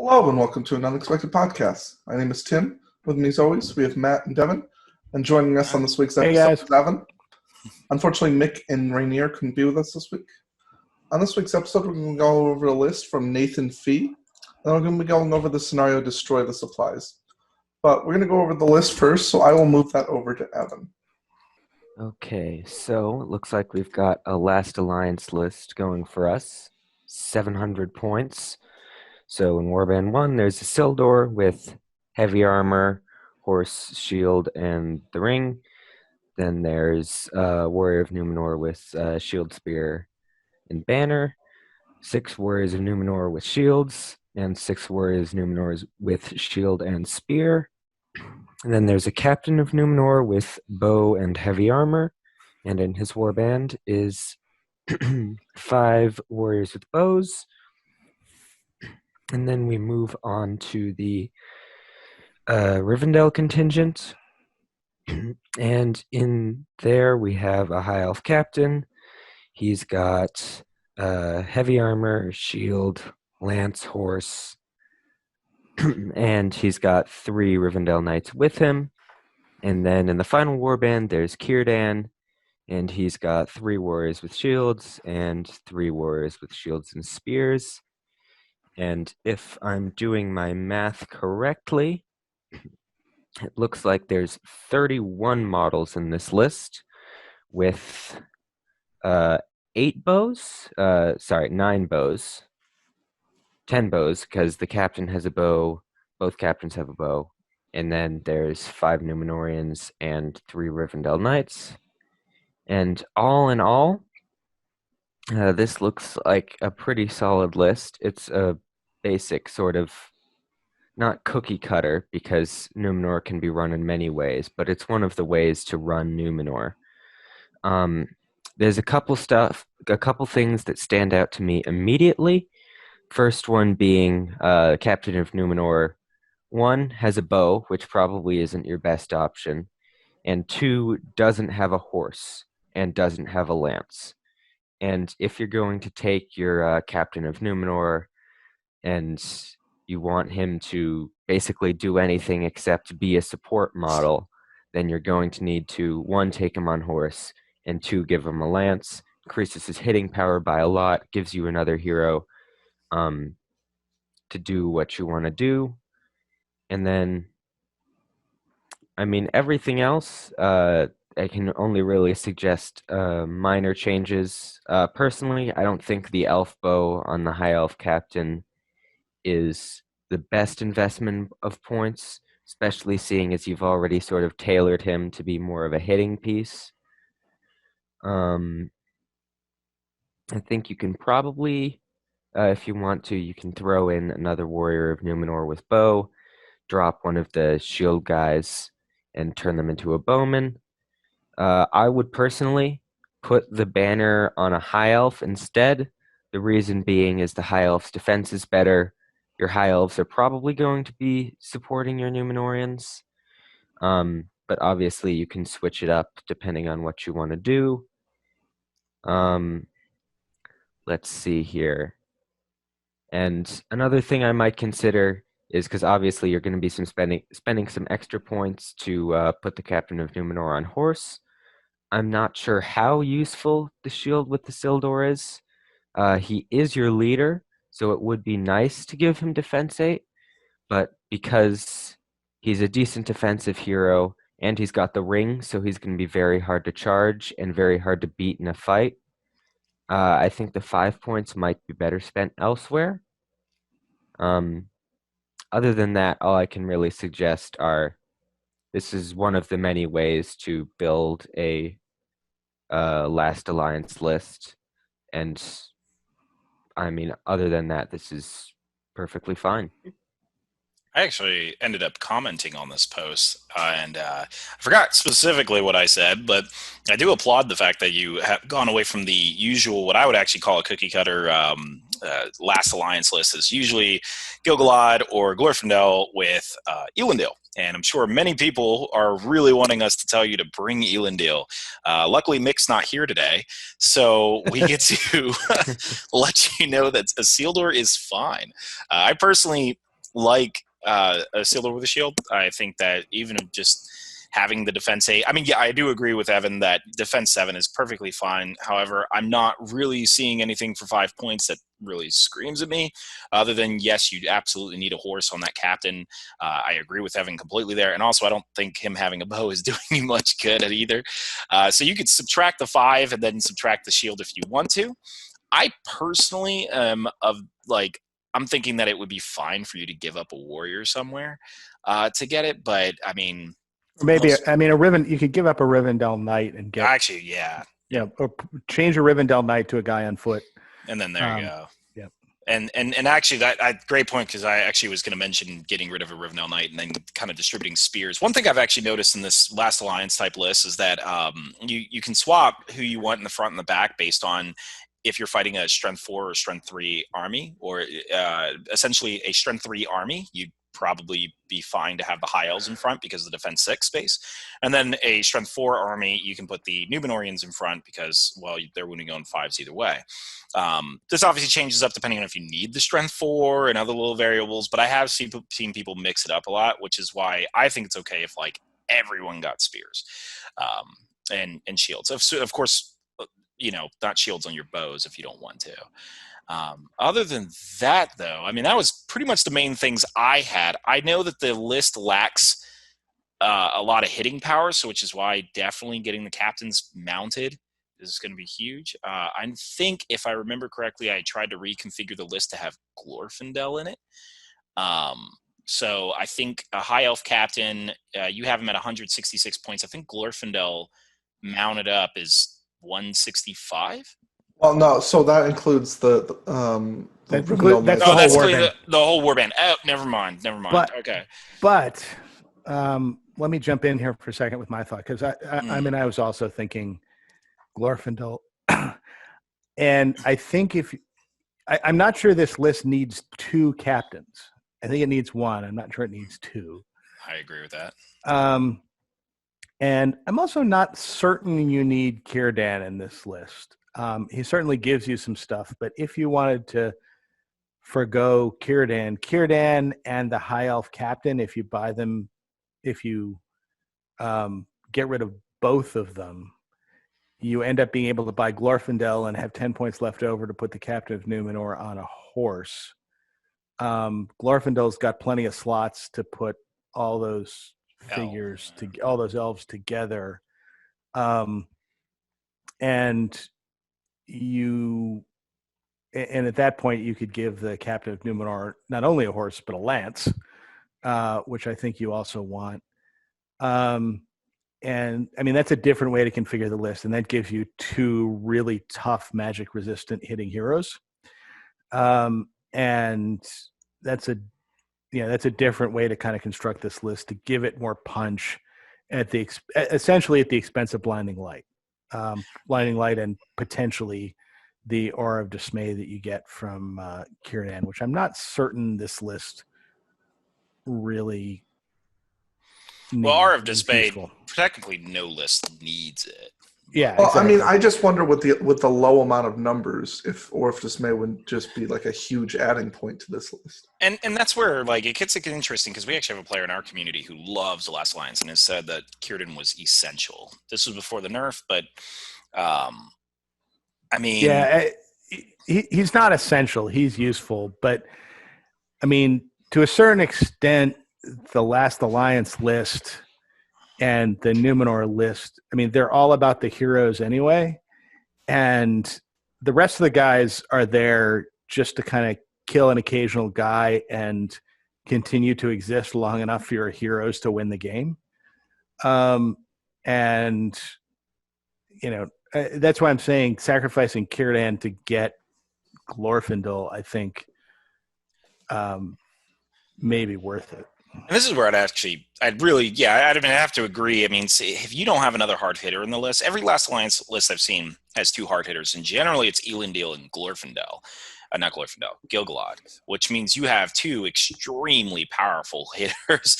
Hello and welcome to an unexpected podcast. My name is Tim. With me as always, we have Matt and Devin. And joining us on this week's Hey, episode guys. is Evan. Unfortunately, Mick and Rainier couldn't be with us this week. On this week's episode, we're going to go over a list from Nathan Fee. And we're going to be going over the scenario Destroy the Supplies. But we're going to go over the list first, so I will move that over to Evan. Okay, so it looks like we've got a Last Alliance list going for us. 700 points. So in Warband 1, there's Isildur with heavy armor, horse, shield, and the ring. Then there's Warrior of Numenor with shield, spear, and banner. 6 Warriors of Numenor with shields, and 6 Warriors of Numenor with shield and spear. And then there's a Captain of Numenor with bow and heavy armor. And in his warband is 5 warriors with bows. And then we move on to the Rivendell contingent. And in there we have a high elf captain. He's got heavy armor, shield, lance, horse, and he's got 3 Rivendell knights with him. And then in the final warband, there's Círdan, and he's got 3 warriors with shields and 3 warriors with shields and spears. And if I'm doing my math correctly, it looks like there's 31 models in this list with 9 bows, 10 bows, because the captain has a bow, both captains have a bow, and then there's 5 Numenorians and 3 Rivendell Knights. And all in all, this looks like a pretty solid list. It's a basic sort of, not cookie cutter, because Numenor can be run in many ways, but it's one of the ways to run Numenor. There's a couple things that stand out to me immediately. First one being Captain of Numenor 1 has a bow, which probably isn't your best option, and 2 doesn't have a horse and doesn't have a lance. And if you're going to take your Captain of Numenor and you want him to basically do anything except be a support model, then you're going to need to, 1, take him on horse, and 2, give him a lance. Increases his hitting power by a lot, gives you another hero to do what you want to do. And then, I mean, everything else, I can only really suggest minor changes. Personally, I don't think the elf bow on the high elf captain is the best investment of points, especially seeing as you've already sort of tailored him to be more of a hitting piece. I think you can probably, if you want to, you can throw in another Warrior of Numenor with bow, drop one of the shield guys, and turn them into a bowman. I would personally put the banner on a high elf instead. The reason being is the high elf's defense is better. Your high elves are probably going to be supporting your Numenorians. But obviously you can switch it up depending on what you want to do. Let's see here. And another thing I might consider is, because obviously you're going to be spending some extra points to put the Captain of Numenor on horse. I'm not sure how useful the shield with the Isildur is. He is your leader, so it would be nice to give him defense 8, but because he's a decent defensive hero and he's got the ring, so he's going to be very hard to charge and very hard to beat in a fight. I think the 5 points might be better spent elsewhere. Other than that, all I can really suggest are, this is one of the many ways to build a Last Alliance list, and I mean, other than that, this is perfectly fine. I actually ended up commenting on this post, and I forgot specifically what I said, but I do applaud the fact that you have gone away from the usual, what I would actually call a cookie cutter Last Alliance list. Is usually Gil-galad or Glorfindel with Elendil. And I'm sure many people are really wanting us to tell you to bring Elendil. Luckily, Mick's not here today, so we get to let you know that Isildur is fine. I personally like a Sealer with a shield. I think that even just having the defense 8, I mean, yeah, I do agree with Evan that defense 7 is perfectly fine. However, I'm not really seeing anything for 5 points that really screams at me, other than, yes, you absolutely need a horse on that captain. I agree with Evan completely there. And also, I don't think him having a bow is doing you much good at either. So you could subtract the 5 and then subtract the shield if you want to. I personally am I'm thinking that it would be fine for you to give up a warrior somewhere to get it, but I mean, Or maybe, I mean, a Riven, you could give up a Rivendell Knight and get, actually, yeah, or change a Rivendell Knight to a guy on foot. and then there you go. Yep. And actually, that great point, because I actually was going to mention getting rid of a Rivendell Knight and then kind of distributing spears. One thing I've actually noticed in this Last Alliance type list is that you can swap who you want in the front and the back based on if you're fighting a Strength 4 or Strength 3 army, or essentially a Strength 3 army. You'd probably be fine to have the High Elves in front because of the Defense 6 space. And then a Strength 4 army, you can put the Numenorians in front because, well, they're wounding on 5s either way. This obviously changes up depending on if you need the Strength 4 and other little variables, but I have seen people mix it up a lot, which is why I think it's okay if, like, everyone got spears and shields. Of course, not shields on your bows if you don't want to. Other than that, though, I mean, that was pretty much the main things I had. I know that the list lacks a lot of hitting power, so which is why definitely getting the captains mounted is going to be huge. I think, if I remember correctly, I tried to reconfigure the list to have Glorfindel in it. So I think a High Elf captain, you have him at 166 points. I think Glorfindel mounted up is 165. Well, no, so that includes the That's Rivendell that's Knights. the whole That's warband. the whole warband. Oh, never mind. Okay. But let me jump in here for a second with my thought, because I mean, I was also thinking Glorfindel. And I think I'm not sure this list needs 2 captains. I think it needs 1. I'm not sure it needs 2. I agree with that. And I'm also not certain you need Círdan in this list. He certainly gives you some stuff, but if you wanted to forgo Círdan and the High Elf captain, if you get rid of both of them, you end up being able to buy Glorfindel and have 10 points left over to put the captain of Numenor on a horse. Glorfindel's got plenty of slots to put all those figures all those elves together, and at that point you could give the captain of Numenor not only a horse but a lance, which I think you also want. And I mean, that's a different way to configure the list, and that gives you 2 really tough magic resistant hitting heroes, and that's a different way to kind of construct this list to give it more punch essentially at the expense of Blinding Light, and potentially the Aura of Dismay that you get from Círdan, which I'm not certain this list really needs. Well, Aura of Dismay, technically no list needs it. Yeah. Well, exactly. I mean, I just wonder with the low amount of numbers, if Dismay would just be like a huge adding point to this list. And that's where, like, it gets interesting, because we actually have a player in our community who loves The Last Alliance and has said that Círdan was essential. This was before the nerf, but I mean, yeah, he's not essential. He's useful, but I mean, to a certain extent, the Last Alliance list and the Numenor list, I mean, they're all about the heroes anyway. And the rest of the guys are there just to kind of kill an occasional guy and continue to exist long enough for your heroes to win the game. And, that's why I'm saying sacrificing Círdan to get Glorfindel, I think, may be worth it. And this is where I'd have to agree. I mean, if you don't have another hard hitter in the list, every Last Alliance list I've seen has 2 hard hitters, and generally it's Elendil and Glorfindel. Not Glorfindel, Gil-galad, which means you have 2 extremely powerful hitters.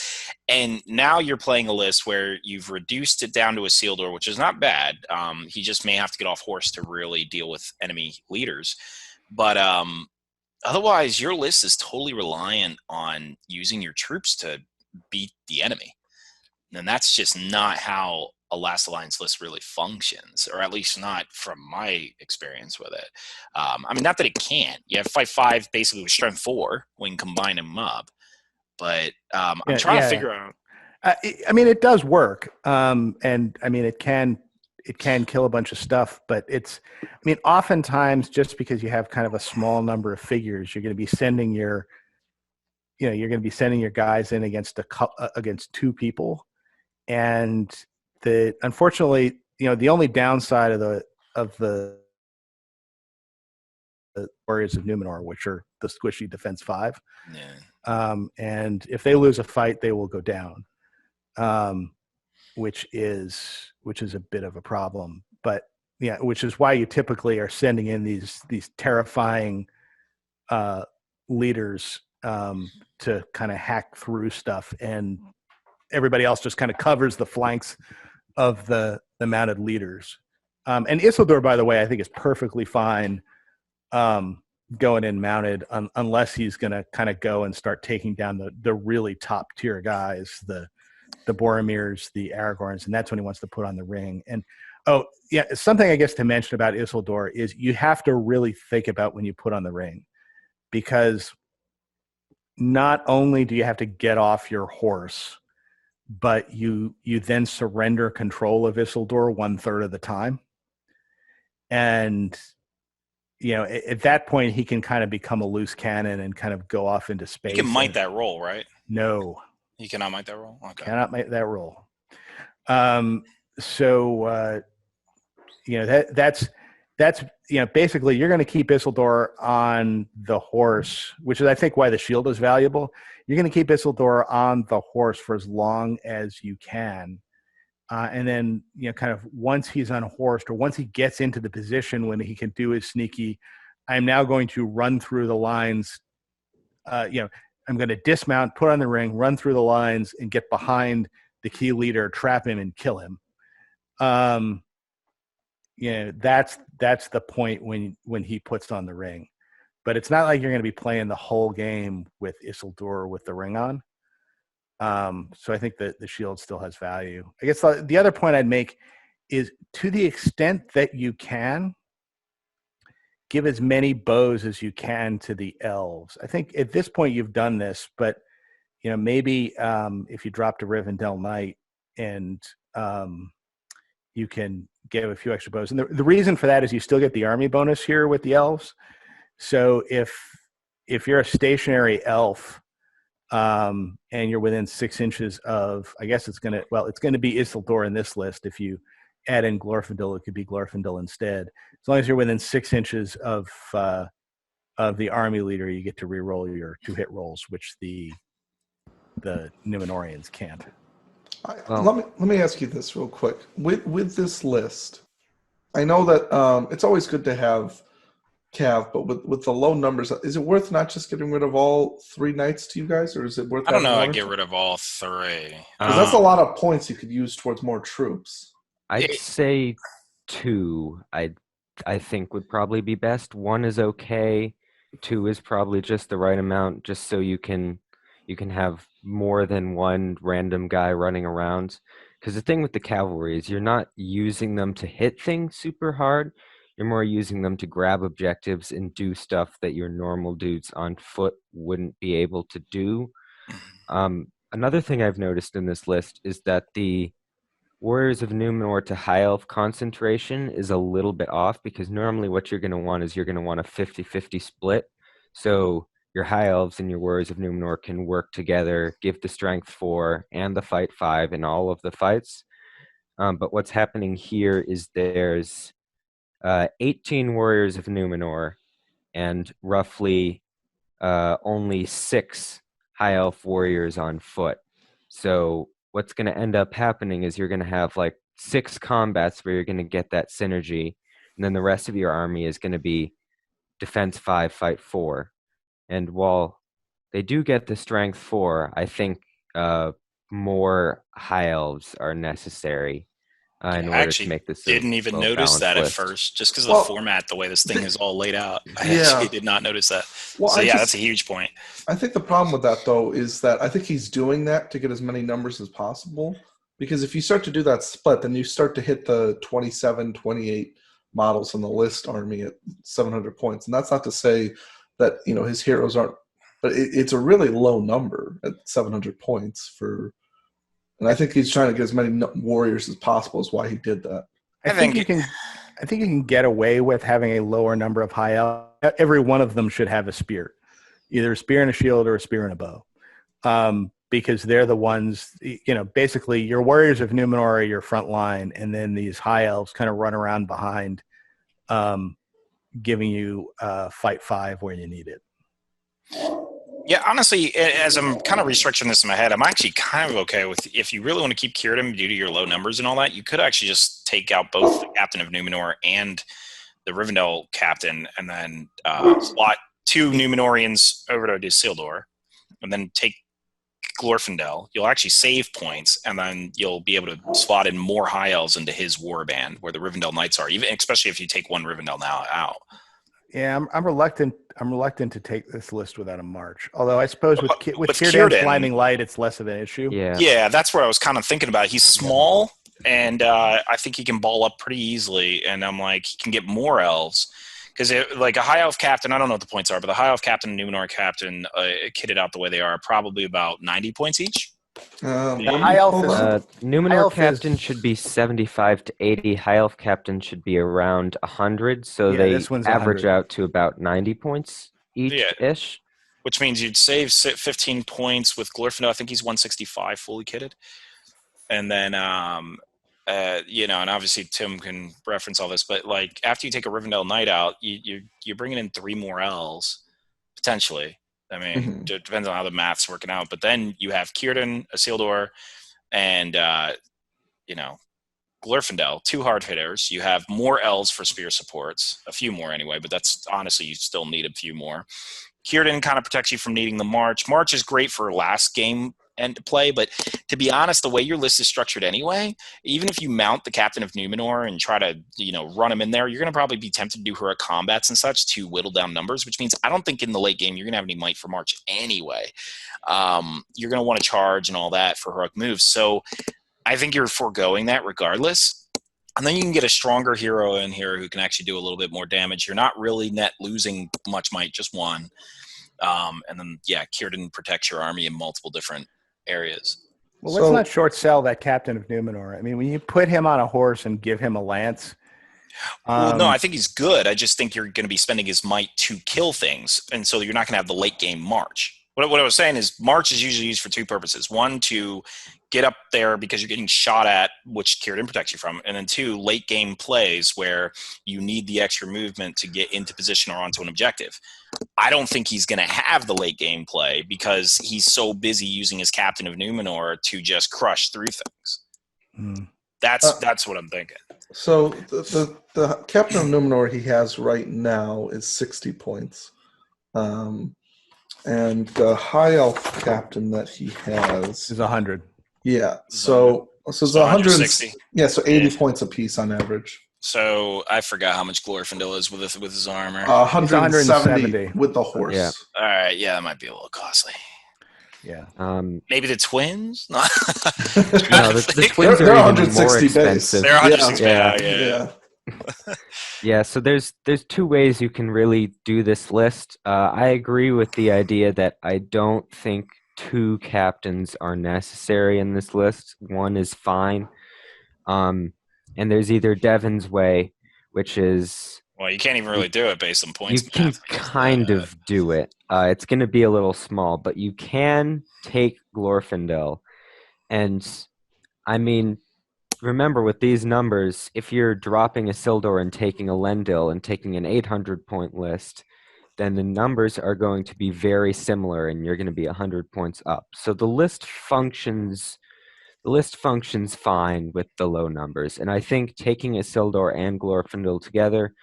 And now you're playing a list where you've reduced it down to a Isildur, which is not bad. He just may have to get off horse to really deal with enemy leaders. But Otherwise, your list is totally reliant on using your troops to beat the enemy. And that's just not how a Last Alliance list really functions, or at least not from my experience with it. I mean, not that it can't. You have fight 5 basically with strength 4 when you combine them up. But I'm Yeah, trying to yeah. figure out. I mean, it does work, and I mean, it can kill a bunch of stuff, but I mean, oftentimes just because you have kind of a small number of figures, you're going to be sending your guys in against 2 people, and unfortunately, the only downside of the Warriors of Numenor, which are the squishy defense 5, Yeah. and if they lose a fight, they will go down. Which is a bit of a problem. But yeah, which is why you typically are sending in these terrifying leaders to kind of hack through stuff, and everybody else just kind of covers the flanks of the mounted leaders. And Isildur, by the way, I think is perfectly fine going in mounted, unless he's going to kind of go and start taking down the really top tier guys, the Boromirs, the Aragorns, and that's when he wants to put on the ring. And something I guess to mention about Isildur is you have to really think about when you put on the ring, because not only do you have to get off your horse, but you then surrender control of Isildur 1/3 of the time. And at that point he can kind of become a loose cannon and kind of go off into space. You can might that roll, right? No. You cannot make that roll? Okay. Cannot make that roll. That's basically you're going to keep Isildur on the horse, which is I think why the shield is valuable. You're going to keep Isildur on the horse for as long as you can. And then, kind of once he's unhorsed, or once he gets into the position when he can do his sneaky, I'm now going to run through the lines. I'm going to dismount, put on the ring, run through the lines, and get behind the key leader, trap him, and kill him. That's the point when he puts on the ring. But it's not like you're going to be playing the whole game with Isildur with the ring on. So I think that the shield still has value. I guess the other point I'd make is, to the extent that you can, give as many bows as you can to the elves. I think at this point you've done this, but maybe if you dropped a Rivendell Knight and you can give a few extra bows. And the reason for that is you still get the army bonus here with the elves. So if you're a stationary elf and you're within 6 inches of, I guess it's going to be Isildur in this list. If you add in Glorfindel, it could be Glorfindel instead. As long as you're within 6 inches of the army leader, you get to re-roll your 2-hit rolls, which the Numenorians can't. Let me ask you this real quick. With this list, I know that it's always good to have Cav, but with the low numbers, is it worth not just getting rid of all 3 knights to you guys, or is it worth? I don't know. I'd get rid of all 3 because that's a lot of points you could use towards more troops. I'd say 2. I think would probably be best. 1 is okay. 2 is probably just the right amount, just so you can have more than one random guy running around. Because the thing with the cavalry is you're not using them to hit things super hard. You're more using them to grab objectives and do stuff that your normal dudes on foot wouldn't be able to do. Another thing I've noticed in this list is that the Warriors of Numenor to High Elf concentration is a little bit off, because normally what you're going to want is you're going to want a 50-50 split. So your High Elves and your Warriors of Numenor can work together, give the Strength 4 and the Fight 5 in all of the fights. But what's happening here is there's 18 Warriors of Numenor and roughly only 6 High Elf warriors on foot. So what's going to end up happening is you're going to have like 6 combats where you're going to get that synergy, and then the rest of your army is going to be defense 5, fight 4. And while they do get the strength 4, I think more high elves are necessary. in I order to actually make this didn't even a notice that well-balanced at list. first, just because of Well, the format, the way this thing is all laid out. I Yeah. actually did not notice that. Well, So yeah, that's a huge point. I think the problem with that, though, is that I think he's doing that to get as many numbers as possible. Because if you start to do that split, then you start to hit the 27, 28 models on the list army at 700 points. And that's not to say that, his heroes aren't, but it's a really low number at 700 points for, and I think he's trying to get as many warriors as possible is why he did that. I think you can get away with having a lower number of high elves. Every one of them should have a spear, either a spear and a shield or a spear and a bow, because they're the ones. Basically, your warriors of Numenor are your front line, and then these high elves kind of run around behind, giving you fight 5 where you need it. Yeah, honestly, as I'm kind of restructuring this in my head, I'm actually kind of okay with, if you really want to keep Círdan due to your low numbers and all that, you could actually just take out both the Captain of Numenor and the Rivendell Captain, and then slot 2 Numenorians over to Isildur, and then take Glorfindel. You'll actually save points, and then you'll be able to slot in more High Elves into his warband, where the Rivendell Knights are, even especially if you take one Rivendell now out. Yeah, I'm reluctant. I'm reluctant to take this list without a march. Although I suppose with Círdan's Círdan, Blinding Light, it's less of an issue. Yeah, that's what I was kind of thinking about. He's small, and I think he can ball up pretty easily. And I'm like, he can get more elves because like a high elf captain. I don't know what the points are, but the high elf captain, and Numenor captain, kitted out the way they are probably about 90 points each. High elf Numenor captain should be 75 to 80. High elf captain should be around 100. So they average 100. Out to about 90 points each-ish. Which means you'd save 15 points with Glorfindel. I think he's 165 fully kitted. And then, and obviously Tim can reference all this, but like after you take a Rivendell Knight out, you're bringing in 3 more L's potentially. I mean, it depends on how the math's working out. But then you have Círdan, Isildur, and, Glorfindel, 2 hard hitters. You have more elves for spear supports, a few more anyway, but that's honestly, you still need a few more. Círdan kind of protects you from needing the march. March is great for last game and to play, but to be honest, the way your list is structured anyway, even if you mount the Captain of Numenor and try to, run him in there, you're going to probably be tempted to do heroic combats and such to whittle down numbers, which means I don't think in the late game you're going to have any might for March anyway. You're going to want to charge and all that for heroic moves. So I think you're foregoing that regardless. And then you can get a stronger hero in here who can actually do a little bit more damage. You're not really net losing much might, just 1. And then, Círdan protects your army in multiple different areas. Well, let's not short sell that Captain of Numenor. I mean, when you put him on a horse and give him a lance. No, I think he's good. I just think you're going to be spending his might to kill things. And so you're not going to have the late game march. What I was saying is march is usually used for 2 purposes. 1, to get up there because you're getting shot at, which Círdan protects you from. And then 2, late game plays where you need the extra movement to get into position or onto an objective. I don't think he's going to have the late game play because he's so busy using his Captain of Numenor to just crush through things. That's what I'm thinking. So the Captain of Numenor he has right now is 60 points. And the high elf captain that he has is 100. Yeah. So it's 160. Yeah, so 80 points apiece on average. So I forgot how much Glorfindel is with his armor. 170 with the horse. Yeah. All right. Yeah, that might be a little costly. Yeah. Maybe the twins? No, the twins are even more expensive. They're 160. Yeah. Yeah, so there's 2 ways you can really do this list. I agree with the idea that I don't think 2 captains are necessary in this list. 1 is fine. And there's either Devin's way, which is... Well, you can't even really do it based on points. You can kind of do it. It's going to be a little small, but you can take Glorfindel. And, I mean... Remember, with these numbers, if you're dropping Isildur and taking Elendil and taking an 800-point list, then the numbers are going to be very similar, and you're going to be 100 points up. So the list functions fine with the low numbers, and I think taking Isildur and Glorfindel together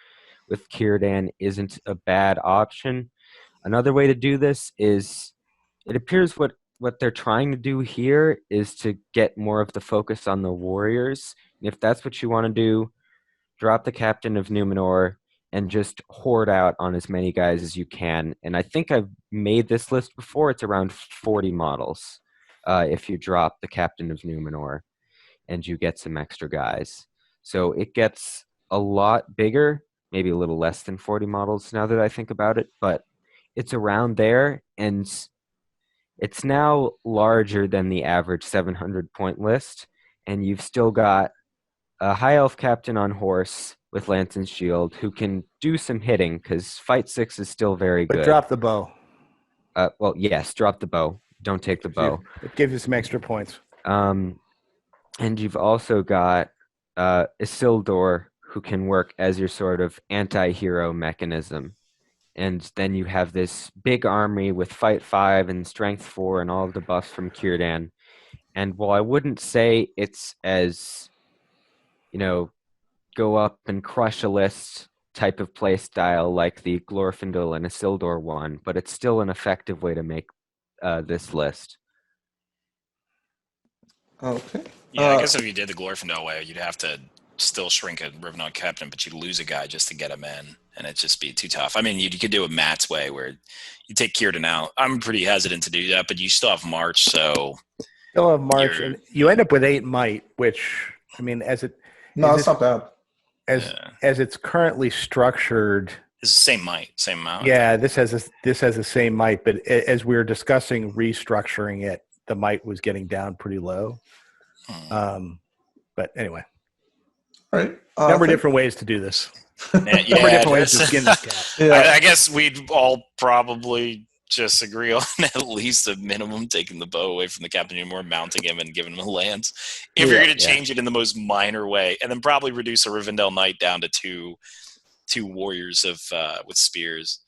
with Círdan isn't a bad option. Another way to do this is, it appears what they're trying to do here is to get more of the focus on the warriors. if that's what you want to do, drop the Captain of Numenor and just hoard out on as many guys as you can. And I think I've made this list before. It's around 40 models if you drop the Captain of Numenor and you get some extra guys. So it gets a lot bigger, maybe a little less than 40 models now that I think about it, but it's around there, and it's now larger than the average 700-point list, and you've still got a high elf captain on horse with lance and shield who can do some hitting because fight 6 is still very But good. drop the bow. Well, yes, drop the bow. Don't take the bow. It gives you some extra points. And you've also got Isildur, who can work as your sort of anti-hero mechanism. And then you have this big army with Fight 5 and Strength 4 and all of the buffs from Círdan. And while I wouldn't say it's as, go up and crush a list type of play style like the Glorfindel and Isildur one, but it's still an effective way to make this list. Okay. Yeah, I guess if you did the Glorfindel way, you'd have to still shrink a Rivendell captain, but you'd lose a guy just to get him in, and it'd just be too tough. I mean, you could do a Matt's way where you take Círdan out. I'm pretty hesitant to do that, but you still have March, so... Still have March, and you end up with 8 might, which, I mean, No, it's not bad. As it's currently structured... It's the same might, same amount. Yeah, this has the same might, but as we were discussing restructuring it, the might was getting down pretty low. But anyway. All right. Number of different ways to do this. Number of different ways to skin this cat. Yeah. I guess we'd all probably just agree on at least a minimum taking the bow away from the Captain anymore, mounting him and giving him a lance. If you're going to change it in the most minor way, and then probably reduce a Rivendell Knight down to two warriors of with spears.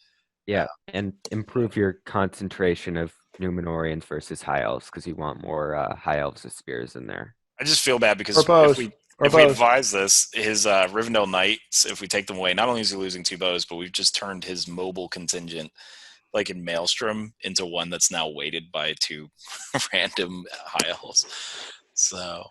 Yeah, and improve your concentration of Numenorians versus High Elves because you want more High Elves with spears in there. I just feel bad because if we advise this, his Rivendell Knights, if we take them away, not only is he losing 2 bows, but we've just turned his mobile contingent, like in Maelstrom, into one that's now weighted by 2 random High Elves. So...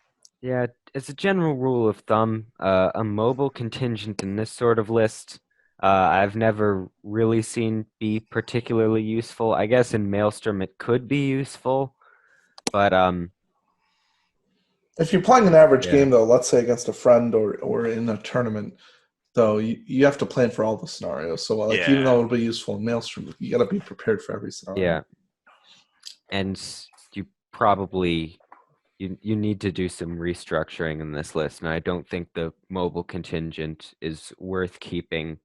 Yeah, as a general rule of thumb, a mobile contingent in this sort of list, I've never really seen be particularly useful. I guess in Maelstrom it could be useful, but if you're playing an average game, though, let's say against a friend or in a tournament, though, you have to plan for all the scenarios. So even though it'll be useful in Maelstrom, you got to be prepared for every scenario. Yeah, and you probably... You need to do some restructuring in this list, and I don't think the mobile contingent is worth keeping,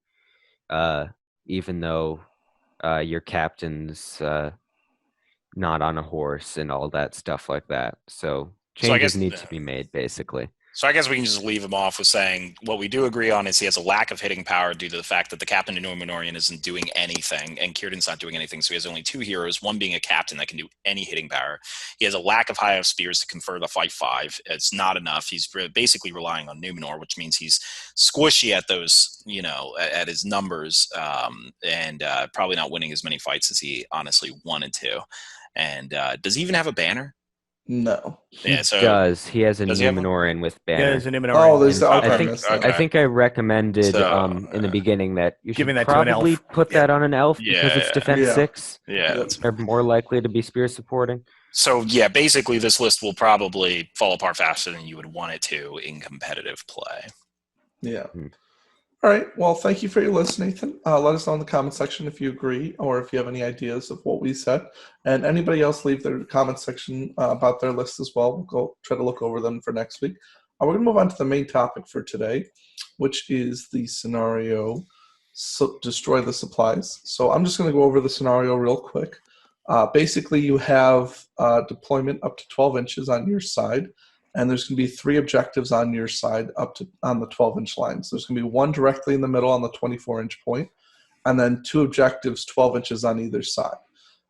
even though your captain's not on a horse and all that stuff like that. So changes need to be made, basically. So I guess we can just leave him off with saying what we do agree on is he has a lack of hitting power due to the fact that the Captain of Númenor isn't doing anything, and Círdan's not doing anything, so he has only 2 heroes, one being a captain that can do any hitting power. He has a lack of high elf spears to confer the fight 5. It's not enough. He's basically relying on Númenor, which means he's squishy at those, at his numbers, and probably not winning as many fights as he honestly wanted to. And does he even have a banner? No. He does. He has a Númenorian with banner. Yeah, there's a Númenorian. Oh, there's I think I recommended in the beginning that you should probably put that on an elf because it's defense 6. Yeah. They're more likely to be spear supporting. So, yeah, basically this list will probably fall apart faster than you would want it to in competitive play. Yeah. All right. Well, thank you for your list, Nathan. Let us know in the comment section if you agree or if you have any ideas of what we said. And anybody else leave their comment section about their list as well. We'll go try to look over them for next week. We're going to move on to the main topic for today, which is the scenario Destroy the Supplies. So I'm just going to go over the scenario real quick. Basically, you have deployment up to 12 inches on your side. And there's going to be 3 objectives on your side on the 12-inch line. So there's going to be 1 directly in the middle on the 24-inch point, and then 2 objectives 12 inches on either side.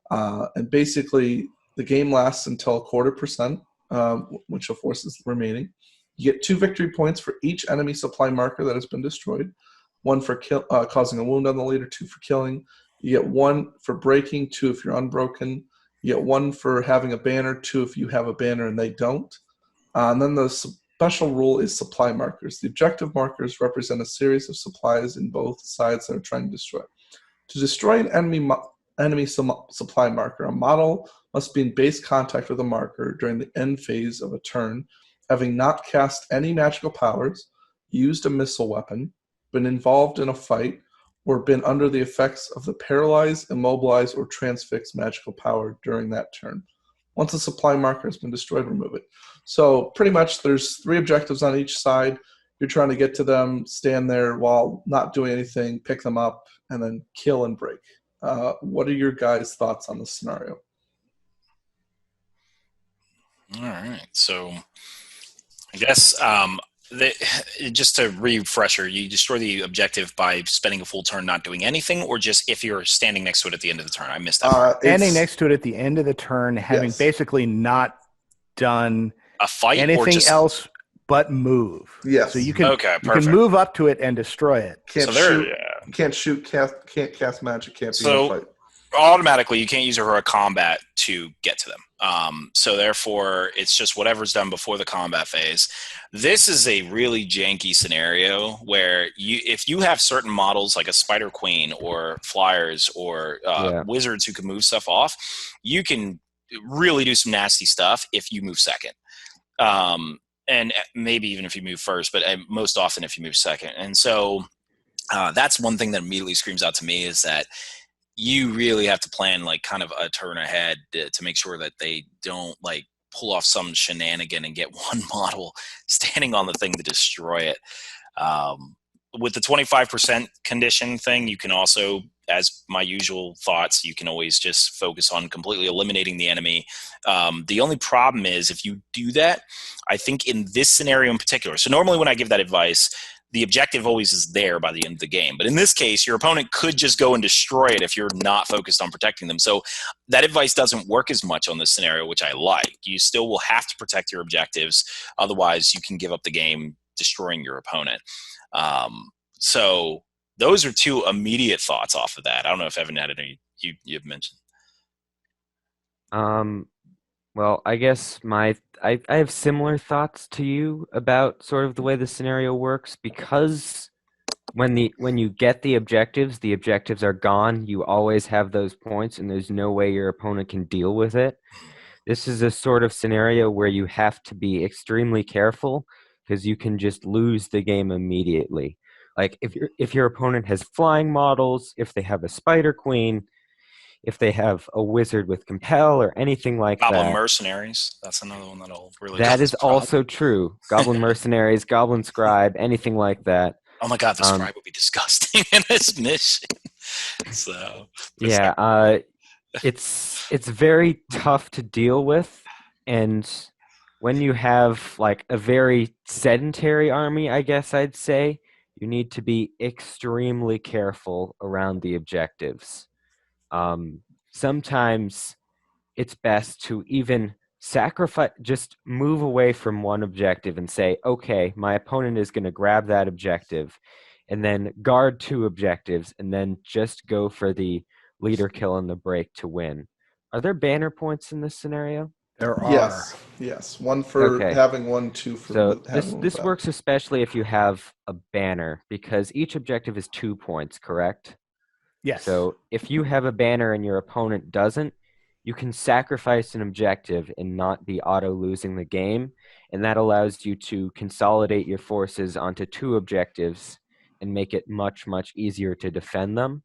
And basically, the game lasts until 0.25%, which of course is remaining. You get 2 victory points for each enemy supply marker that has been destroyed. 1 for causing a wound on the leader, 2 for killing. You get 1 for breaking, 2 if you're unbroken. You get 1 for having a banner, 2 if you have a banner and they don't. And then the special rule is supply markers. The objective markers represent a series of supplies in both sides that are trying to destroy. To destroy an enemy supply marker, a model must be in base contact with a marker during the end phase of a turn, having not cast any magical powers, used a missile weapon, been involved in a fight, or been under the effects of the paralyze, immobilize, or transfix magical power during that turn. Once a supply marker has been destroyed, remove it. So pretty much there's 3 objectives on each side. You're trying to get to them, stand there while not doing anything, pick them up, and then kill and break. What are your guys' thoughts on this scenario? All right. So I guess just to refresher, you destroy the objective by spending a full turn not doing anything, or just if you're standing next to it at the end of the turn? I missed that part. Standing next to it at the end of the turn, having basically not done a fight anything or just else but move. Yes. So you can perfect. move up to it and destroy it. Can't shoot, can't cast magic, can't be in a fight. Automatically, you can't use a heroic combat to get to them. So therefore, it's just whatever's done before the combat phase. This is a really janky scenario where if you have certain models like a Spider Queen or flyers or wizards who can move stuff off, you can really do some nasty stuff if you move second. And maybe even if you move first, but most often if you move second. And so that's one thing that immediately screams out to me is that you really have to plan like kind of a turn ahead to make sure that they don't like pull off some shenanigan and get one model standing on the thing to destroy it. With the 25% condition thing, you can also, as my usual thoughts, you can always just focus on completely eliminating the enemy. The only problem is if you do that, I think in this scenario in particular, so normally when I give that advice, the objective always is there by the end of the game. But in this case, your opponent could just go and destroy it if you're not focused on protecting them. So that advice doesn't work as much on this scenario, which I like. You still will have to protect your objectives. Otherwise, you can give up the game destroying your opponent. So those are 2 immediate thoughts off of that. I don't know if Evan had any you've mentioned. Well, I guess I have similar thoughts to you about sort of the way the scenario works, because when you get the objectives are gone. You always have those points, and there's no way your opponent can deal with it. This is a sort of scenario where you have to be extremely careful because you can just lose the game immediately. Like if your opponent has flying models, if they have a Spider Queen, if they have a wizard with compel or anything like Goblin that. Mercenaries, that's another one that'll really. That is also true. Goblin Mercenaries, Goblin Scribe, anything like that. Oh my God, the scribe would be disgusting in this mission. So yeah, it's very tough to deal with, and when you have like a very sedentary army, I guess I'd say, you need to be extremely careful around the objectives. Sometimes it's best to even just move away from one objective and say, okay, my opponent is going to grab that objective, and then guard 2 objectives, and then just go for the leader kill and the break to win. Are there banner points in this scenario? There are. Yes. 1 for having 1, 2 for so having this works especially if you have a banner, because each objective is 2 points, correct? Yes. So if you have a banner and your opponent doesn't, you can sacrifice an objective and not be auto-losing the game, and that allows you to consolidate your forces onto 2 objectives and make it much, much easier to defend them.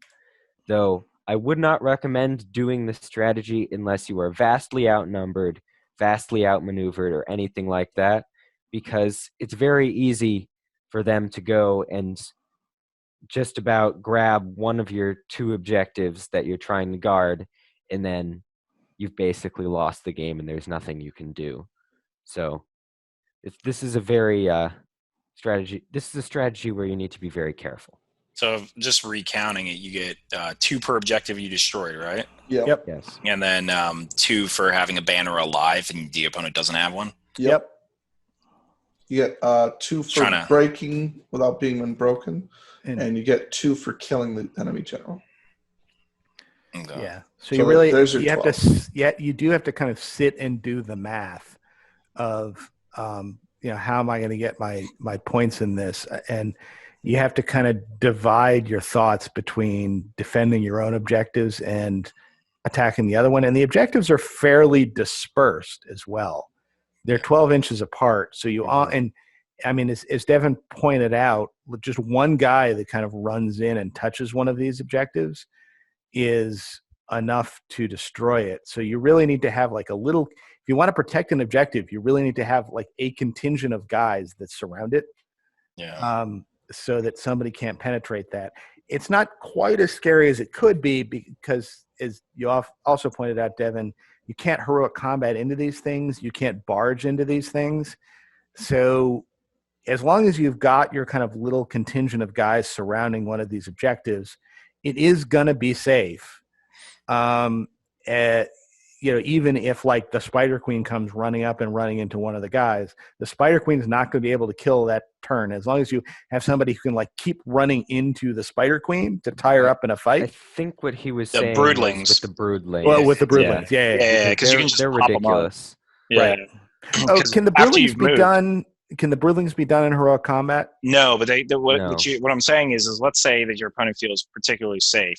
Though I would not recommend doing this strategy unless you are vastly outnumbered, vastly outmaneuvered, or anything like that, because it's very easy for them to go and just about grab one of your 2 objectives that you're trying to guard, and then you've basically lost the game and there's nothing you can do. So this is a very strategy. This is a strategy where you need to be very careful. So just recounting it, you get 2 per objective you destroyed, right? Yep. Yes. And then 2 for having a banner alive and the opponent doesn't have one? Yep. You get 2 for breaking without being unbroken, and you get 2 for killing the enemy general. Okay. Yeah. So you really you have 12. you do have to kind of sit and do the math of how am I going to get my points in this? And you have to kind of divide your thoughts between defending your own objectives and attacking the other one. And the objectives are fairly dispersed as well. They're 12 inches apart. So you all, and I mean, as Devin pointed out, just one guy that kind of runs in and touches one of these objectives is enough to destroy it. So you really need to have like a little, if you want to protect an objective, you really need to have like a contingent of guys that surround it. Yeah. So that somebody can't penetrate that. It's not quite as scary as it could be because, as you also pointed out, Devin, you can't heroic combat into these things. You can't barge into these things. So as long as you've got your kind of little contingent of guys surrounding one of these objectives, it is going to be safe. Even if like the Spider Queen comes running up and running into one of the guys, the Spider Queen is not going to be able to kill that turn. As long as you have somebody who can like keep running into the Spider Queen to tie her up in a fight. I think what he was The saying broodlings. was with the broodlings. Well, with the broodlings, yeah. Because you can just they're pop 'em up. ridiculous. Yeah. Right. Oh, can the after broodlings you've be moved- done? Can the broodlings be done in heroic combat? No, but No. what I'm saying is let's say that your opponent feels particularly safe,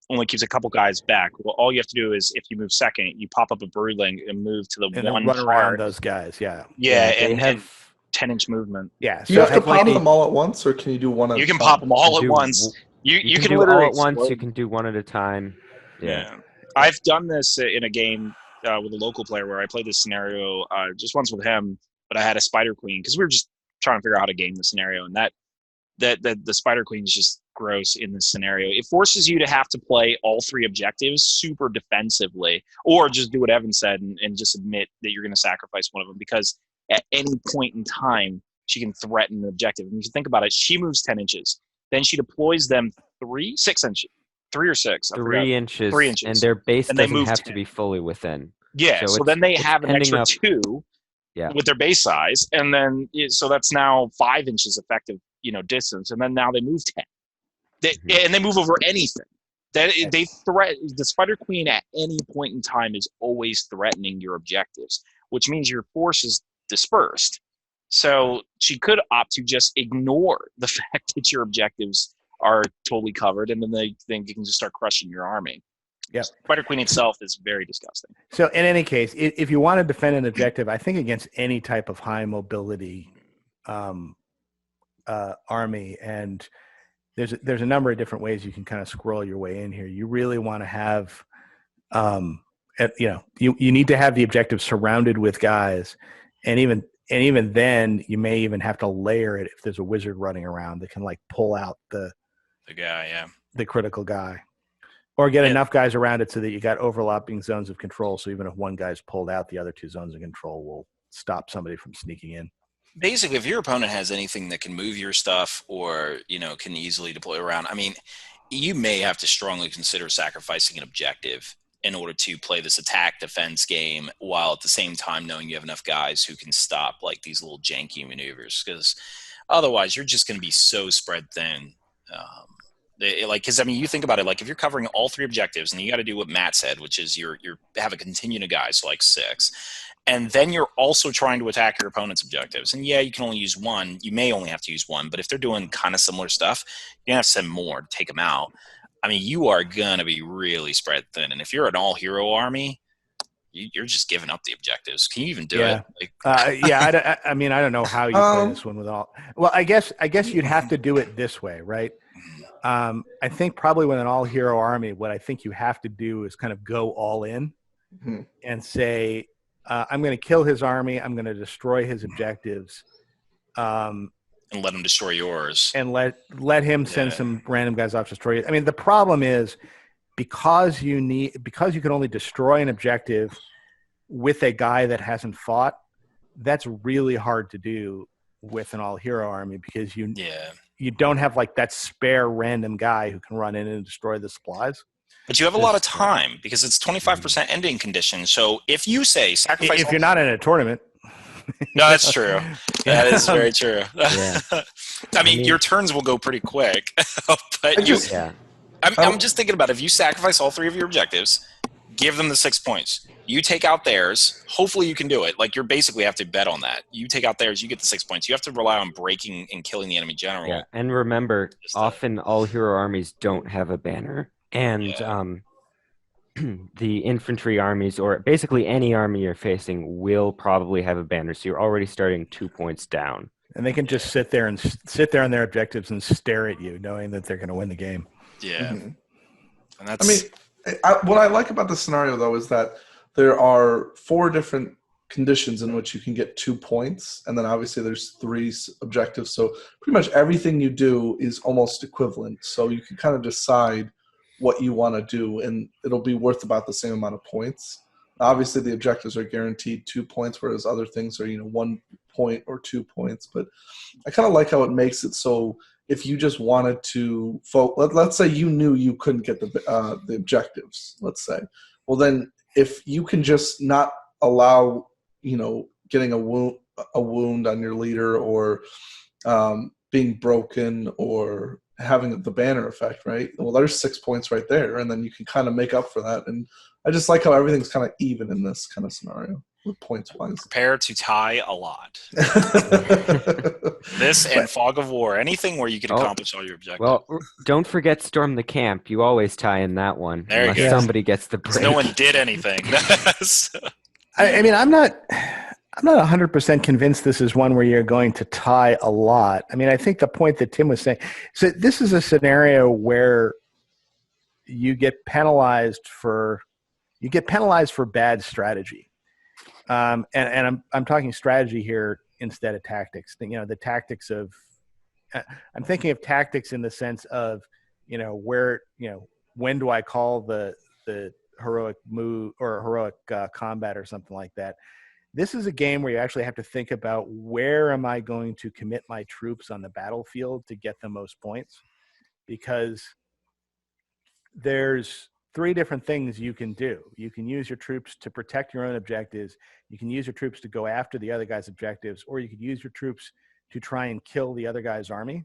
only keeps a couple guys back. Well, all you have to do is if you move second, you pop up a broodling and move to the And then one run around part. those guys, yeah. Yeah, they and have 10-inch movement. Yeah. Do you have to have, like, pop the- them all at once, or can you do one at You a can time? pop them all at do- once. You You can do literally all at once. explode. You can do one at a time. Yeah. I've done this in a game with a local player where I played this scenario just once with him, but I had a Spider Queen because we were just trying to figure out how to game the scenario, and that the Spider Queen is just gross in this scenario. It forces you to have to play all three objectives super defensively, or just do what Evan said and just admit that you're going to sacrifice one of them, because at any point in time she can threaten an objective. And if you think about it, she moves 10 inches, then she deploys them 6 inches, 3 or 6. I forgot. 3 inches. 3 inches. And their base And they doesn't move have to 10. be fully within. Yeah, So so then they it's have an ending extra up- 2 Yeah. with their base size, and then so that's now 5 inches effective, distance, and then now they move 10. And they move over anything. They the Spider Queen at any point in time is always threatening your objectives, which means your force is dispersed. So she could opt to just ignore the fact that your objectives are totally covered, and then they think you can just start crushing your army. Yep. Spider Queen itself is very disgusting. So in any case, if you want to defend an objective, I think against any type of high mobility army, and there's a number of different ways you can kind of scroll your way in here. You really want to have, you need to have the objective surrounded with guys, and even then, you may even have to layer it if there's a wizard running around that can like pull out the guy, yeah. the critical guy. Or get Yeah. enough guys around it so that you got overlapping zones of control. So even if one guy's pulled out, the other 2 zones of control will stop somebody from sneaking in. Basically, if your opponent has anything that can move your stuff or, can easily deploy around, I mean, you may have to strongly consider sacrificing an objective in order to play this attack defense game, while at the same time knowing you have enough guys who can stop like these little janky maneuvers, because otherwise you're just going to be so spread thin. Because I mean, you think about it, like if you're covering all 3 objectives, and you got to do what Matt said, which is you have a contingent of guys, so like 6, and then you're also trying to attack your opponent's objectives. And yeah, you can only use 1. You may only have to use 1, but if they're doing kind of similar stuff, you're gonna have to send more to take them out. I mean, you are gonna be really spread thin, and if you're an all-hero army, you're just giving up the objectives. Can you even do Yeah. it? Like, I mean, I don't know how you play this one with all. Well, I guess you'd have to do it this way, right? I think probably with an all-hero army, what I think you have to do is kind of go all in Mhm. and say, I'm going to kill his army. I'm going to destroy his objectives, and let them destroy yours. and let him send Yeah. some random guys off to destroy it. I mean, the problem is because you can only destroy an objective with a guy that hasn't fought. That's really hard to do with an all-hero army, because you don't have like that spare random guy who can run in and destroy the supplies. But you have a lot of time, because it's 25% ending condition. So if you say sacrifice, If you're not in a tournament. no, that's true. That is very true. Yeah. I mean, your turns will go pretty quick, but I just- Yeah. I'm just thinking about if you sacrifice all 3 of your objectives, give them the 6 points. You take out theirs. Hopefully you can do it. Like, you basically have to bet on that. You take out theirs, you get the 6 points. You have to rely on breaking and killing the enemy general. Yeah, and remember, Just often all hero armies don't have a banner, and the infantry armies, or basically any army you're facing, will probably have a banner. So you're already starting 2 points down. And they can just sit there on their objectives and stare at you, knowing that they're going to win the game. Yeah. Mhm. And that's, I mean, what I like about this scenario, though, is that there are 4 different conditions in which you can get 2 points, and then obviously there's 3 objectives. So pretty much everything you do is almost equivalent. So you can kind of decide what you want to do, and it'll be worth about the same amount of points. Obviously, the objectives are guaranteed 2 points, whereas other things are 1 point or 2 points. But I kind of like how it makes it so if you just wanted to let's say you knew you couldn't get the objectives, let's say, well then if you can just not allow getting a wound on your leader, or being broken, or having the banner effect, right? Well, there's 6 points right there, and then you can kind of make up for that. And I just like how everything's kind of even in this kind of scenario with points wise. prepare to tie a lot. This and Fog of War, anything where you can accomplish all your objectives. Well, don't forget Storm the Camp. You always tie in that one. There you unless go. somebody gets the break. No one did anything. So- I mean, I'm not 100% convinced this is one where you're going to tie a lot. I mean, I think the point that Tim was saying, so this is a scenario where you get penalized for bad strategy. And I'm talking strategy here instead of tactics. The tactics of I'm thinking of tactics in the sense of where when do I call the heroic move or heroic combat or something like that. This is a game where you actually have to think about where am I going to commit my troops on the battlefield to get the most points, because there's 3 different things you can do. You can use your troops to protect your own objectives. You can use your troops to go after the other guy's objectives, or you could use your troops to try and kill the other guy's army.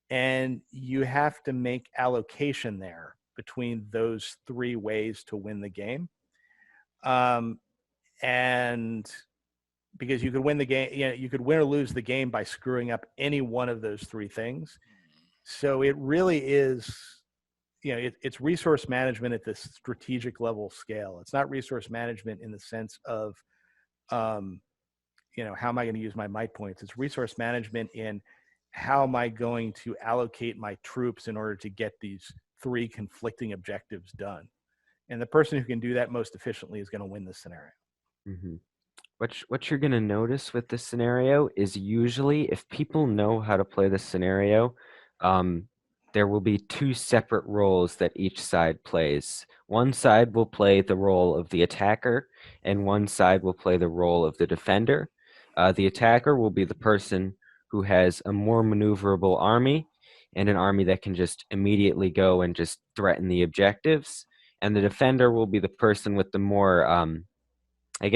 And you have to make allocation there between those 3 ways to win the game. And because you could win the game, you could win or lose the game by screwing up any one of those 3 things. So it really is, it's resource management at the strategic level scale. It's not resource management in the sense of, how am I going to use my might points? It's resource management in how am I going to allocate my troops in order to get these 3 conflicting objectives done. And the person who can do that most efficiently is going to win this scenario. Mm-hmm. What you're going to notice with this scenario is usually if people know how to play this scenario, there will be 2 separate roles that each side plays. One side will play the role of the attacker, and one side will play the role of the defender. The attacker will be the person who has a more maneuverable army and an army that can just immediately go and just threaten the objectives. And the defender will be the person with the more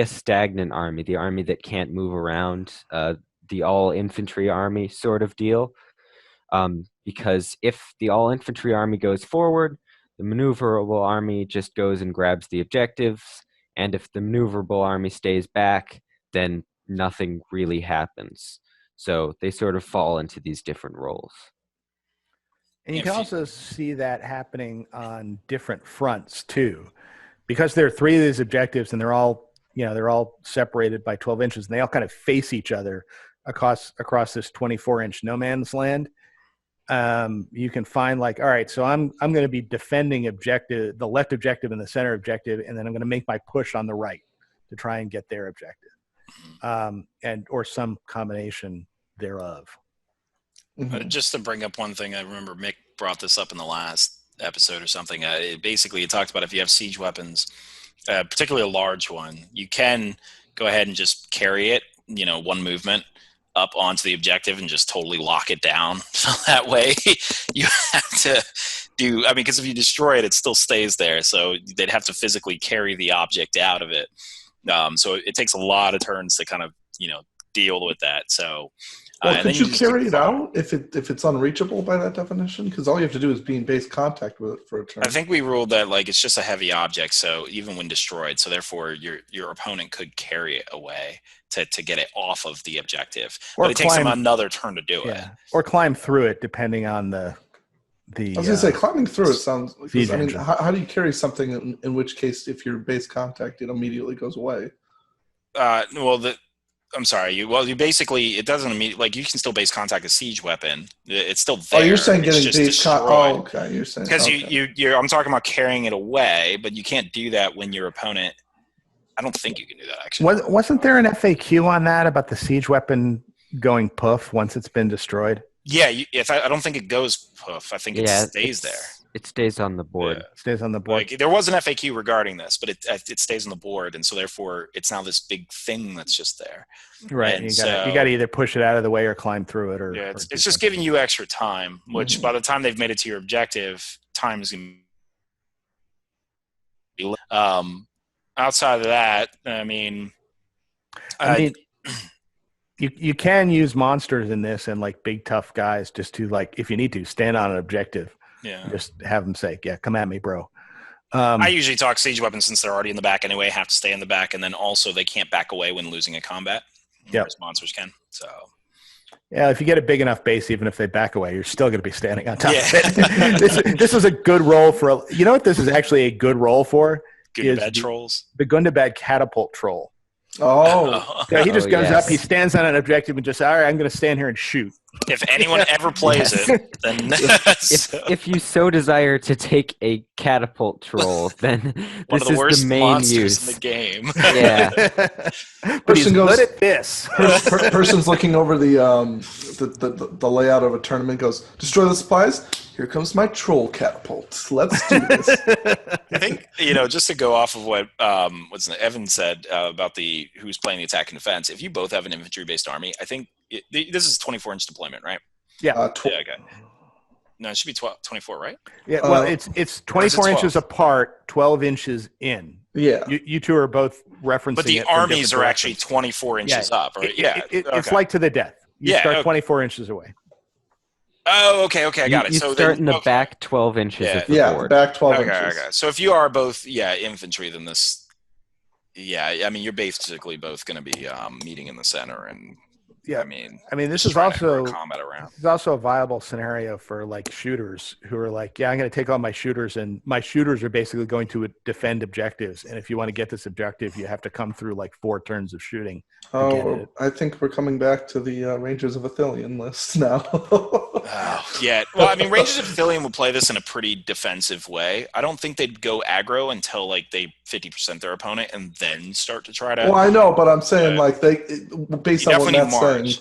stagnant army, the army that can't move around, the all-infantry army sort of deal. Because if the all-infantry army goes forward, the maneuverable army just goes and grabs the objectives, and if the maneuverable army stays back, then nothing really happens. So they sort of fall into these different roles. And you can also see that happening on different fronts too, because there are 3 of these objectives and they're all separated by 12 inches and they all kind of face each other across this 24-inch no man's land. You can find all right, so I'm going to be defending the left objective and the center objective, and then I'm going to make my push on the right to try and get their objective, or some combination thereof. Just to bring up one thing, I remember Mick brought this up in the last episode or something. It talked about if you have siege weapons, particularly a large one, you can go ahead and just carry it, 1 movement up onto the objective and just totally lock it down. So that way you have to because if you destroy it, it still stays there. So they'd have to physically carry the object out of it. So it takes a lot of turns to kind of, deal with that. So, Well, and then could you just carry keep it following. out if it's unreachable by that definition? Because all you have to do is be in base contact with it for a turn. I think we ruled that like it's just a heavy object, so even when destroyed, so therefore your opponent could carry it away to get it off of the objective, Or but it takes them climb- another turn to do it. Yeah, or climb through it depending on the. I was going to say climbing through it sounds. Siege I mean, engine. how do you carry something in which case if you're base contact, it immediately goes away? I'm sorry. You basically it doesn't immediately like you can still base contact a siege weapon. It's still there. Oh, you're saying It's getting just base contact. destroyed. Oh, okay. You're saying Because okay. you're I'm talking about carrying it away, but you can't do that when your opponent. I don't think you can do that actually. Wasn't there an FAQ on that about the siege weapon going poof once it's been destroyed? Yeah, I don't think it goes poof. I think it stays there. It stays on the board. Yeah. Stays on the board. Like, there was an FAQ regarding this, but it stays on the board, and so therefore it's now this big thing that's just there. Right. And You got to either push it out of the way or climb through it, or Yeah, or it's do just something. giving you extra time, which Mhm. by the time they've made it to your objective, time is going to be. Outside of that, I mean, you can use monsters in this and like big tough guys just to like if you need to stand on an objective, yeah. just have them say, "Yeah, come at me, bro." I usually talk siege weapons since they're already in the back anyway, have to stay in the back, and then also they can't back away when losing a combat, whereas monsters can. So Yeah, if you get a big enough base, even if they back away, you're still going to be standing on top Yeah. of it. This is a good role for. You know what this is actually a good role for? good Is bad the- trolls. The Gundabad catapult troll. Oh, Yeah, he just Oh, goes yes. up, he stands on an objective, and just all right, I'm going to stand here and shoot. If anyone ever plays it, then If you so desire to take a catapult troll, then one this of the is worst the main monsters use. in the game. Yeah. But he's Person goes- good at this. person's looking over the layout of a tournament. Goes, destroy the supplies. Here comes my troll catapult. Let's do this. I think just to go off of what Evan said about the who's playing the attack and defense. If you both have an infantry-based army, I think this is 24-inch deployment, right? Uh, Yeah, okay. No, it should be 24, right? Yeah, well, Uh, it's 24 12? inches apart, 12 inches in. yeah. You two are both referencing But the it from armies different are actually directions. 24 inches up, right? It's okay. like to the death. You Yeah, start okay. 24 inches away. Oh, okay, I got it. You So start then, in the okay. back 12 inches Yeah. of the Yeah, board. back 12 Okay, inches. okay. So if you are both, infantry, then this, I mean, you're basically both going to be meeting in the center, and Yeah. I mean, This just is trying to also combat around. It's also a viable scenario for like shooters who are like, yeah, I'm going to take all my shooters, and my shooters are basically going to defend objectives. And if you want to get this objective, you have to come through like 4 turns of shooting. Oh, it. I think we're coming back to the Rangers of Athelion list now. Oh, yeah. Well, I mean, Rangers of Athelion will play this in a pretty defensive way. I don't think they'd go aggro until like they 50% their opponent and then start to try to. Well, I know, but I'm saying Yeah. like based You on what definitely Matt's saying. march.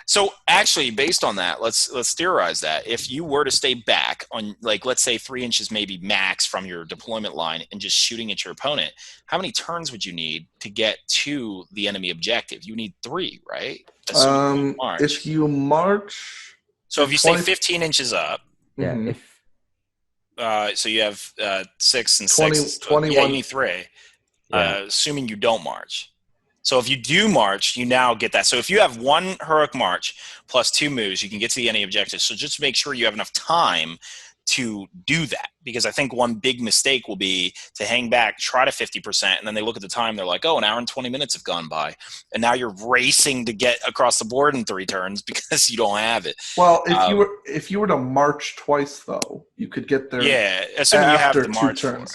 So actually, based on that, let's theorize that if you were to stay back on, like, let's say 3 inches maybe max from your deployment line and just shooting at your opponent, how many turns would you need to get to the enemy objective? You need 3, right? Assuming you march. If you march, So if you stay 20 15 inches up, Yeah. Mhm. If so you have 6 and 20 6. 21. Yeah, you need 3. Yeah. Assuming you don't march. So if you do march, you now get that. So if you have 1 heroic march plus 2 moves, you can get to the enemy objective. So just make sure you have enough time to do that, because I think one big mistake will be to hang back, try to 50%, and then they look at the time, they're like, oh, an hour and 20 minutes have gone by, and now you're racing to get across the board in 3 turns because you don't have it. well, if you were to march twice though, you could get there. Yeah, assuming you have after the 2 march for turns.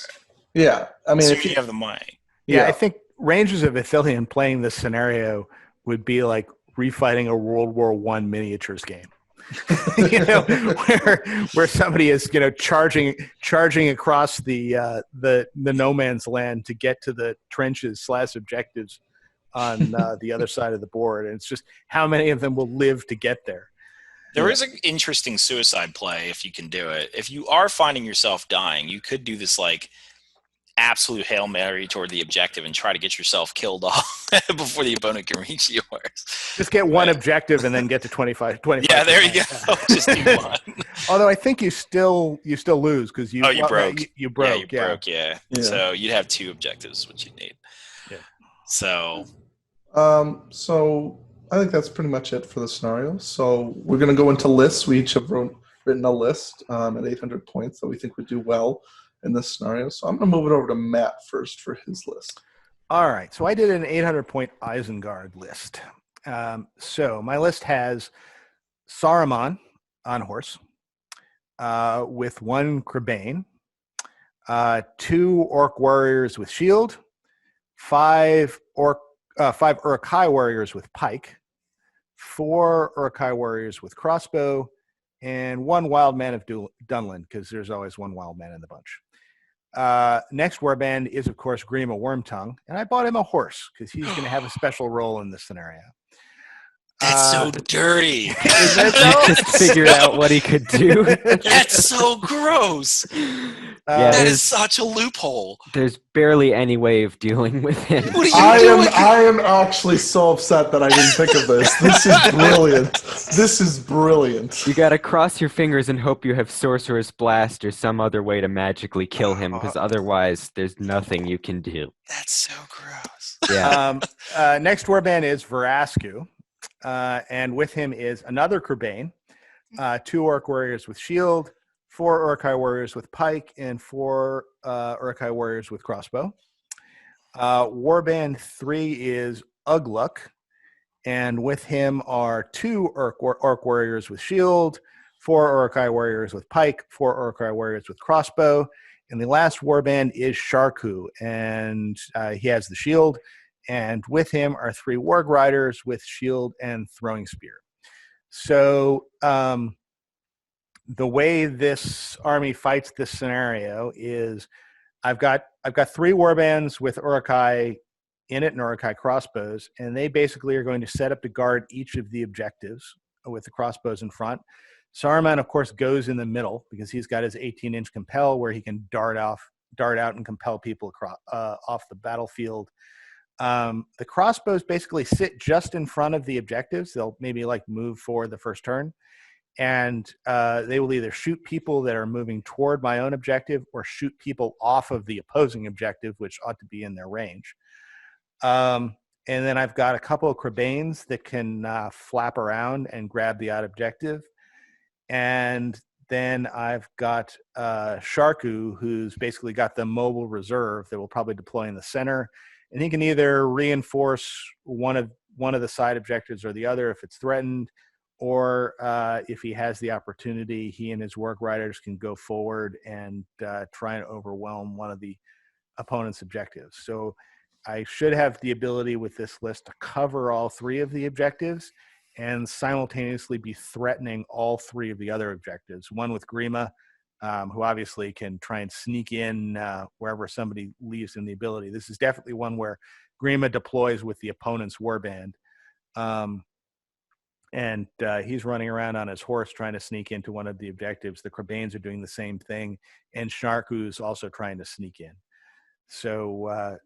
it. Yeah, I mean, Assuming if you have the money. Yeah, I think Rangers of Athelion playing this scenario would be like refighting a World War I miniatures game. where somebody is charging across the no man's land to get to the trenches / objectives on the other side of the board, and it's just how many of them will live to get there. There is an interesting suicide play if you can do it. If you are finding yourself dying, you could do this like absolute Hail Mary toward the objective and try to get yourself killed off before the opponent can reach yours. Just get one Right. objective and then get to 25. Yeah, there you go. Just do one. Although I think you still lose because you You broke. you broke. Yeah, you broke, yeah. Yeah. So you'd have 2 objectives, which you need. Yeah. So So I think that's pretty much it for the scenario. So we're going to go into lists. We each have written a list at 800 points that we think would do well in this scenario. So I'm going to move it over to Matt first for his list. All right. So I did an 800-point Isengard list. So my list has Saruman on horse with 1 Crebain, 2 Orc warriors with shield, 5 Uruk-hai warriors with pike, 4 Uruk-hai warriors with crossbow, and 1 wild man of Dunland, because there's always 1 wild man in the bunch. Next warband is, of course, Grima Wormtongue, and I bought him a horse because he's going to have a special role in this scenario. That's so dirty. Is that just figured out what he could do? That's so gross. Yeah, That is such a loophole. There's barely any way of dealing with him. What are you doing? I am actually so upset that I didn't think of this. This is brilliant. This is brilliant. You gotta cross your fingers and hope you have Sorcerer's Blast or some other way to magically kill him, because otherwise there's nothing you can do. That's so gross. Yeah. Next warband is Verasku, and with him is another Crebain, 2 Orc warriors with shield, 4 Uruk-hai warriors with pike, and 4 Uruk-hai warriors with crossbow. Warband 3 is Ugluk, and with him are 2 Orc warriors with shield, 4 Uruk-hai warriors with pike, 4 Uruk-hai warriors with crossbow. And the last warband is Sharku, and he has the shield. And with him are 3 warg riders with shield and throwing spear. So the way this army fights this scenario is I've got 3 warbands with Uruk-hai in it and Uruk-hai crossbows, and they basically are going to set up to guard each of the objectives with the crossbows in front. Saruman, of course, goes in the middle because he's got his 18-inch compel where he can dart out and compel people off the battlefield. The crossbows basically sit just in front of the objectives. They'll maybe move forward the first turn, and they will either shoot people that are moving toward my own objective or shoot people off of the opposing objective, which ought to be in their range. And then I've got a couple of Crebains that can flap around and grab the odd objective. And then I've got Sharku, who's basically got the mobile reserve that will probably deploy in the center. And he can either reinforce one of the side objectives or the other if it's threatened, or if he has the opportunity, he and his work riders can go forward and try and overwhelm one of the opponent's objectives. So I should have the ability with this list to cover all 3 of the objectives and simultaneously be threatening all 3 of the other objectives. One with Grima, who obviously can try and sneak in wherever somebody leaves him the ability. This is definitely one where Grima deploys with the opponent's warband. And he's running around on his horse trying to sneak into one of the objectives. The Crebains are doing the same thing, and Sharku's also trying to sneak in. So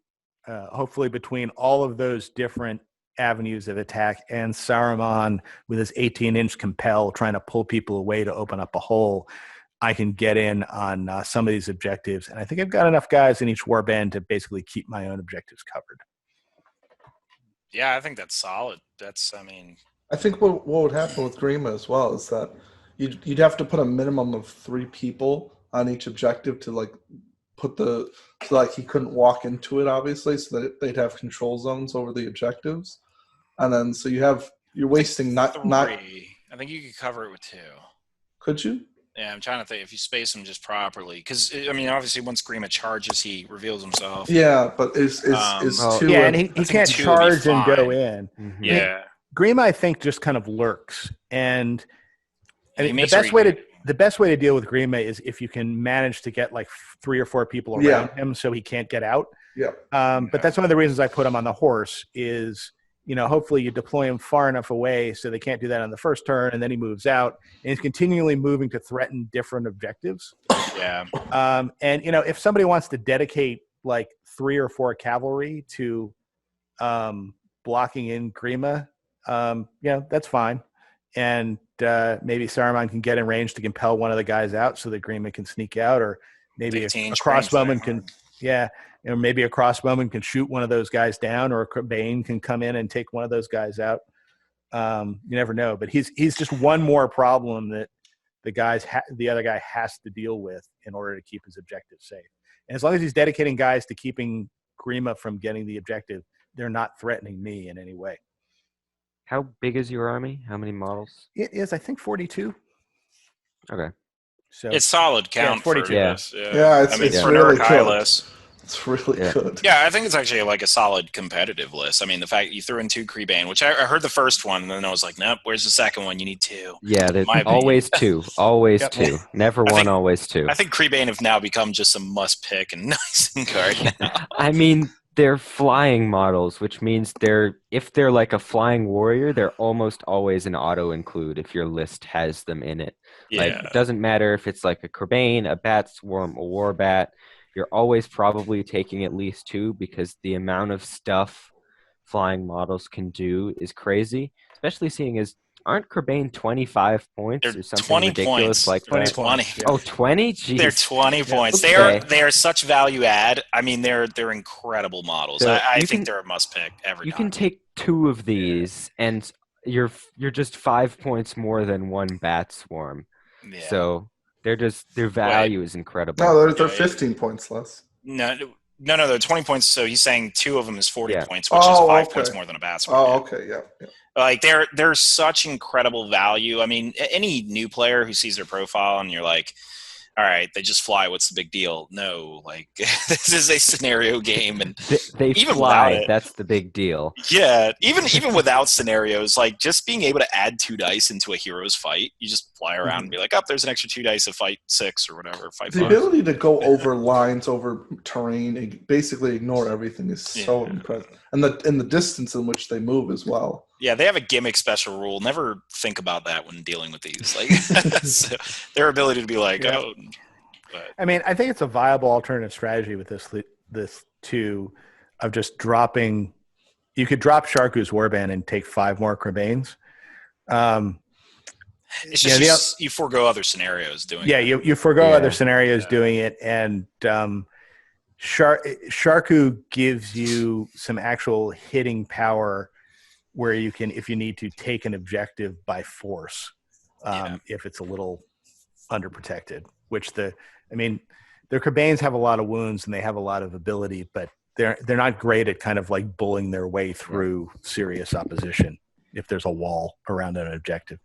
hopefully between all of those different avenues of attack and Saruman with his 18-inch compel trying to pull people away to open up a hole, I can get in on some of these objectives. And I think I've got enough guys in each warband to basically keep my own objectives covered. Yeah, I think that's solid. I think what would happen with Grima as well is that you'd have to put a minimum of 3 people on each objective to put so he couldn't walk into it, obviously, so that they'd have control zones over the objectives. And then so you're wasting not 3. I think you could cover it with 2. Could you? Yeah, I'm trying to think if you space them just properly, because obviously once Grima charges, he reveals himself. Yeah, but is 2? Yeah, and he can't 2 charge and go in. Mm-hmm. Yeah, Grima, I think, just kind of lurks, and he the makes best way to deal with Grima is if you can manage to get 3 or 4 people around him so he can't get out. Yeah. But that's one of the reasons I put him on the horse is, hopefully you deploy him far enough away so they can't do that on the first turn, and then he moves out, and he's continually moving to threaten different objectives. Yeah. And, if somebody wants to dedicate 3 or 4 cavalry to blocking in Grima, that's fine. And maybe Saruman can get in range to compel one of the guys out so that Grima can sneak out, or maybe a crossbowman can, maybe a crossbowman can shoot one of those guys down, or a Crebain can come in and take one of those guys out. You never know, but he's just one more problem that the other guy has to deal with in order to keep his objective safe. And as long as he's dedicating guys to keeping Grima from getting the objective, they're not threatening me in any way. How big is your army? How many models? It is, I think, 42. Okay. So It's solid count. 42. For Yeah. this. Yeah, I mean, it's for really Nurk good. Hylas. It's really Yeah. good. Yeah, I think it's actually like a solid competitive list. I mean, the fact you threw in 2 Creebane, which I heard the first one, and then I was like, nope, where's the second one? You need 2. Yeah, there's My opinion. always 2. Always Yep. 2. Never I one, think- always 2. I think Creebane have now become just a must pick and nice and card now. I mean, they're flying models, which means if they're like a flying warrior, they're almost always an auto include if your list has them in it. Like, Yeah. it doesn't matter if it's like a Creebane, a Bat Swarm, a Warbat. You're always probably taking at least 2 because the amount of stuff flying models can do is crazy. Especially seeing as aren't Creebane 25 points They're or something 20 ridiculous points. like They're that? 20. Yeah. Oh, 20? Jeez. They're 20 points. Okay. They are such value add. I mean, they're incredible models. So I you think can- they're a must pick every You time. can take 2 of these, and you're just 5 points more than one Bat Swarm. Yeah. So their value is incredible. No, they're Yeah, 15 points less. no, they're 20 points. So he's saying 2 of them is 40 Yeah. points, which is Oh, 5 okay. points more than a Bats. Oh, okay, yeah. Like they're such incredible value. I mean, any new player who sees their profile and you're like, all right, they just fly. What's the big deal? No, like this is a scenario game, and They even fly. without it- That's the big deal. yeah, even without scenarios, like just being able to add 2 dice into a hero's fight, you just fly around and be like, oh, there's an extra 2 dice of fight 6 or whatever, fight The 5. ability to go over lines, over terrain, and basically ignore everything is so Yeah. impressive. And the distance in which they move as well. Yeah, they have a gimmick special rule. Never think about that when dealing with these. Like so their ability to be like, Yeah. oh, but I mean, I think it's a viable alternative strategy with this too, of just dropping. You could drop Sharku's Warband and take 5 more Crebanes. it's Yeah, just you forego other scenarios doing. Yeah, it. you forego Yeah. other scenarios Yeah. doing it, and Sharku gives you some actual hitting power where you can, if you need to, take an objective by force if it's a little underprotected. Which their Crebanes have a lot of wounds and they have a lot of ability, but they're not great at kind of like bullying their way through serious opposition if there's a wall around an objective.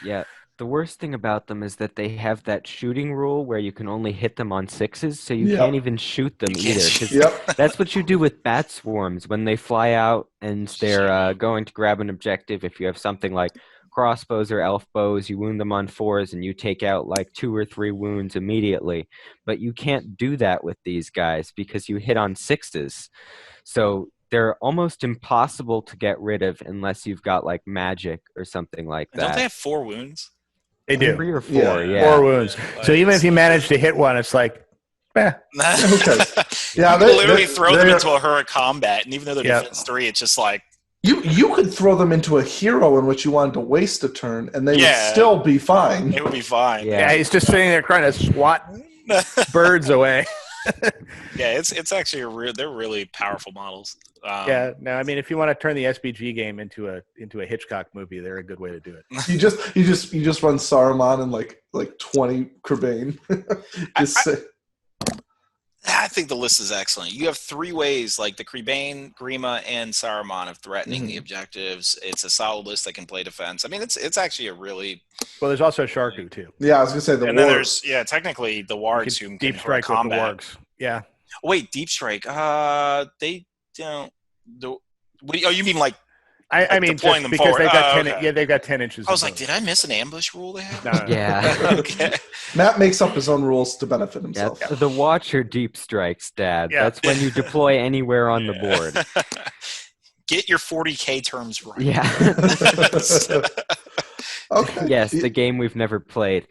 Yeah. The worst thing about them is that they have that shooting rule where you can only hit them on 6s, so you Yeah. can't even shoot them You can't either. shoot- 'Cause Yep. that's what you do with Bat Swarms when they fly out and they're going to grab an objective. If you have something like crossbows or elf bows, you wound them on 4s and you take out like 2 or 3 wounds immediately. But you can't do that with these guys because you hit on 6s. So they're almost impossible to get rid of unless you've got like magic or something like And don't that. they have 4 wounds? They do 3 or 4, Yeah. yeah. 4 wounds. So even if you manage to hit one, it's like, Okay. Yeah, Yeah, you can literally they- throw them they're- into a hurric combat, and even though they're Yeah. defense 3, it's just like You could throw them into a hero in which you wanted to waste a turn, and they Yeah. would still be fine. it would be fine. Yeah. yeah, he's just sitting there trying to swat birds away. Yeah, it's actually they're really powerful models. Yeah, no, I mean, if you want to turn the SBG game into a Hitchcock movie, they're a good way to do it. You just run Saruman and like 20 Crebain. I think the list is excellent. You have 3 ways, like the Creebane, Grima, and Saruman of threatening the objectives. It's a solid list that can play defense. I mean, it's actually a really Well, there's also Sharku too. Yeah, I was gonna say the and then war. there's technically the You wargs can who deep can strike with the combat. wargs. Yeah, Wait, deep strike. They don't. You mean like? I mean, deploying just them because forward. they've got Oh, 10. okay. Yeah, they've got 10 inches. I was of like, those. did I miss an ambush rule they have? No, no, no. Yeah. Okay. Matt makes up his own rules to benefit Yeah, himself. the Watcher deep strikes, Dad. Yeah. That's when you deploy anywhere on the board. Get your 40K terms right. Yeah. Okay. Yes, the game we've never played.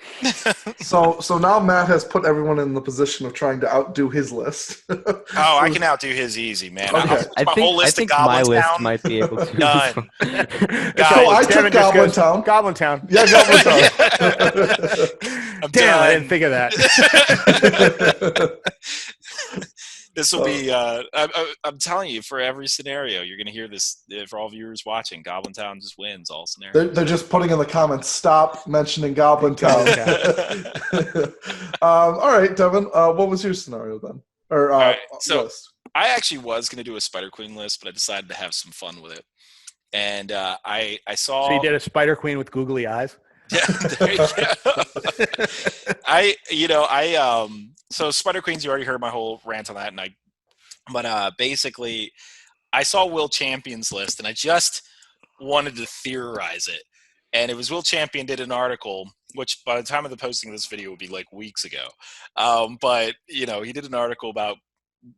So now Matt has put everyone in the position of trying to outdo his list. Oh, I can outdo his easy, man. Okay. I'll put my whole list of my Goblin list Town. might be able to. Done. So I Devin took just Goblin goes, Town. Goblin Town. Yeah, Goblin Town. I'm Damn, I done. didn't think of that. This will be. I'm telling you, for every scenario, you're going to hear this. For all viewers watching, Goblin Town just wins all scenarios. They're just putting in the comments, stop mentioning Goblin Town. All right, Devin, what was your scenario then? Or All right, so list? I actually was going to do a Spider Queen list, but I decided to have some fun with it. And I saw. So you did a Spider Queen with googly eyes? Yeah, there you go. So Spider Queens, you already heard my whole rant on that, but basically, I saw Will Champion's list, and I just wanted to theorize it. And it was Will Champion did an article, which by the time of the posting of this video would be like weeks ago. But he did an article about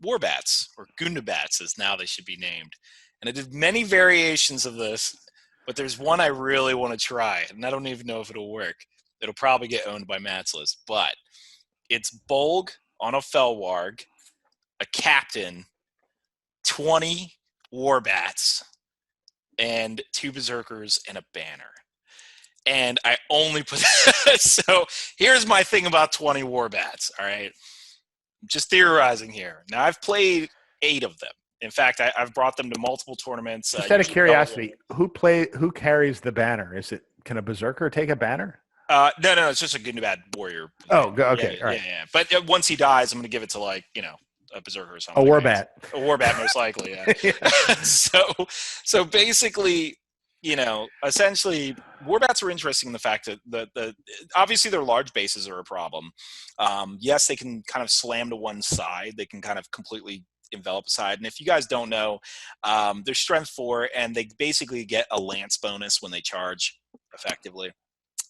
Warbats, or Gundabats as now they should be named. And I did many variations of this, but there's one I really want to try, and I don't even know if it'll work. It'll probably get owned by Matt's list, but it's Bolg on a Felwarg, a captain, 20 Warbats, and 2 Berserkers and a banner. And I only put that. So here's my thing about 20 Warbats, all right? I'm just theorizing here. Now, I've played 8 of them. In fact, I've brought them to multiple tournaments. Just out of curiosity, who carries the banner? Can a Berserker take a banner? No, it's just a Gundabad warrior. Oh, okay, all right. Yeah. But once he dies, I'm going to give it to a Berserker or something. A Warbat. A Warbat, most likely, yeah. So basically, essentially, Warbats are interesting in the fact that obviously their large bases are a problem. Yes, they can kind of slam to one side. They can kind of completely envelop a side. And if you guys don't know, they're strength 4, and they basically get a lance bonus when they charge, effectively.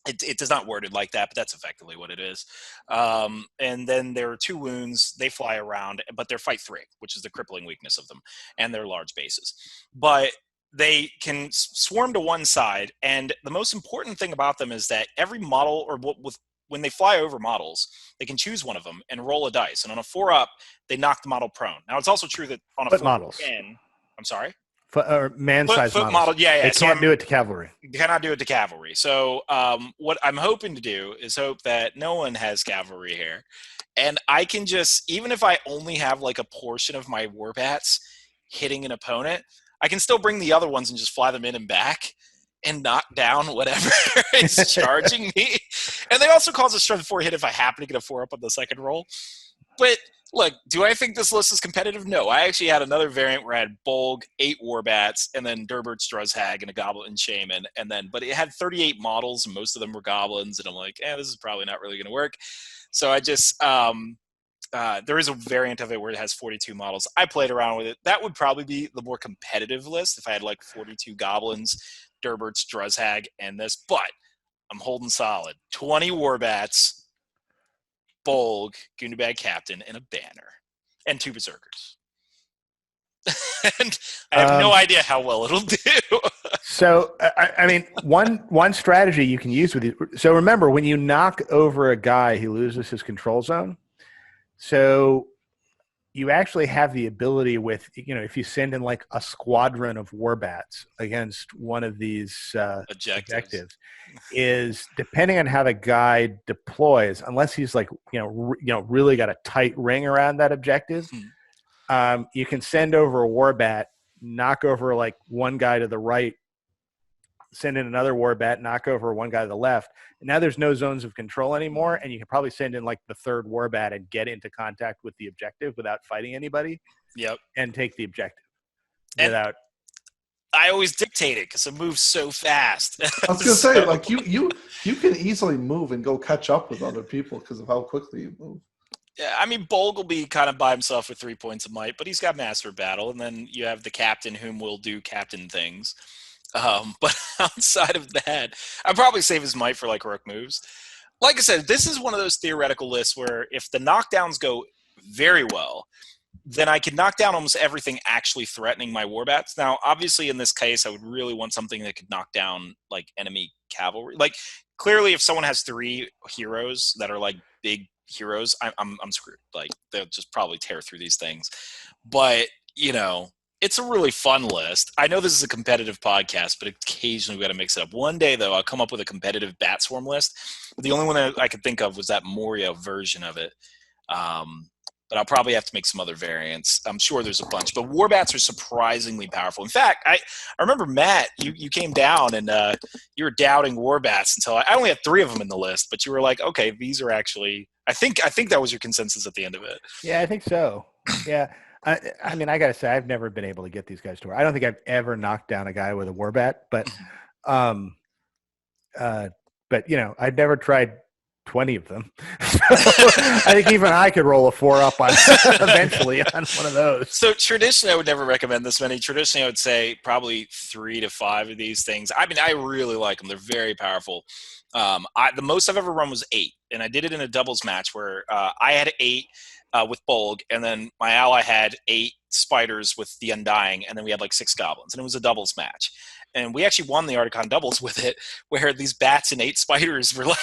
It does not word it like that, but that's effectively what it is. And then there are 2 wounds. They fly around, but they're fight 3, which is the crippling weakness of them, and they're large bases. But they can swarm to one side, and the most important thing about them is that every model, when they fly over models, they can choose one of them and roll a dice. And on a 4-up, they knock the model prone. Now, it's also true that on a foot 4 models. I'm sorry? Or man-sized foot models. Yeah. They can't do it to cavalry. You cannot do it to cavalry. So what I'm hoping to do is hope that no one has cavalry here. And I can just, even if I only have like a portion of my Warbats hitting an opponent, I can still bring the other ones and just fly them in and back and knock down whatever is charging me. And they also cause a strength 4 hit if I happen to get a 4-up on the second roll. But look, do I think this list is competitive? No. I actually had another variant where I had Bolg, 8 Warbats, and then Durbert Struzhag and a Goblin Shaman. But it had 38 models, and most of them were goblins. And I'm like, this is probably not really going to work. So I just there is a variant of it where it has 42 models. I played around with it. That would probably be the more competitive list if I had like 42 goblins, Durbert Struzhag, and this. But I'm holding solid. 20 Warbats, Bolg, Gundabad Captain, and a banner. And 2 Berserkers. And I have no idea how well it'll do. So, I mean, one strategy you can use with it. So remember, when you knock over a guy, he loses his control zone. So you actually have the ability with, if you send in like a squadron of Warbats against one of these objectives, is depending on how the guy deploys, unless he's like, really got a tight ring around that objective, you can send over a Warbat, knock over like one guy to the right, send in another Warbat, knock over one guy to the left. And now there's no zones of control anymore, and you can probably send in like the 3rd Warbat and get into contact with the objective without fighting anybody. Yep. And take the objective without. I always dictate it because it moves so fast. I was gonna say, like you can easily move and go catch up with other people because of how quickly you move. Yeah, I mean, Bolg will be kind of by himself with 3 points of might, but he's got Master Battle, and then you have the captain whom will do captain things. But outside of that, I'd probably save his might for like Rook moves. Like I said, this is one of those theoretical lists where if the knockdowns go very well, then I can knock down almost everything actually threatening my Warbats. Now, obviously, in this case, I would really want something that could knock down like enemy cavalry. Like clearly, if someone has 3 heroes that are like big heroes, I'm screwed. Like they'll just probably tear through these things. But it's a really fun list. I know this is a competitive podcast, but occasionally we got to mix it up. One day, though, I'll come up with a competitive Bat Swarm list. The only one that I could think of was that Moria version of it. but I'll probably have to make some other variants. I'm sure there's a bunch, but warbats are surprisingly powerful. In fact, I remember, Matt, you came down and you were doubting warbats until I only had 3 of them in the list, but you were like, okay, these are actually. I think that was your consensus at the end of it. Yeah, I think so. Yeah. I mean, I got to say, I've never been able to get these guys to work. I don't think I've ever knocked down a guy with a warbat, but I've never tried 20 of them. So I think even I could roll a 4 up on eventually on one of those. So traditionally, I would never recommend this many. Traditionally, I would say probably 3 to 5 of these things. I mean, I really like them. They're very powerful. The most I've ever run was 8, and I did it in a doubles match where I had 8 with Bolg, and then my ally had 8 spiders with the Undying, and then we had like 6 goblins, and it was a doubles match. And we actually won the Articon doubles with it, where these bats and 8 spiders were like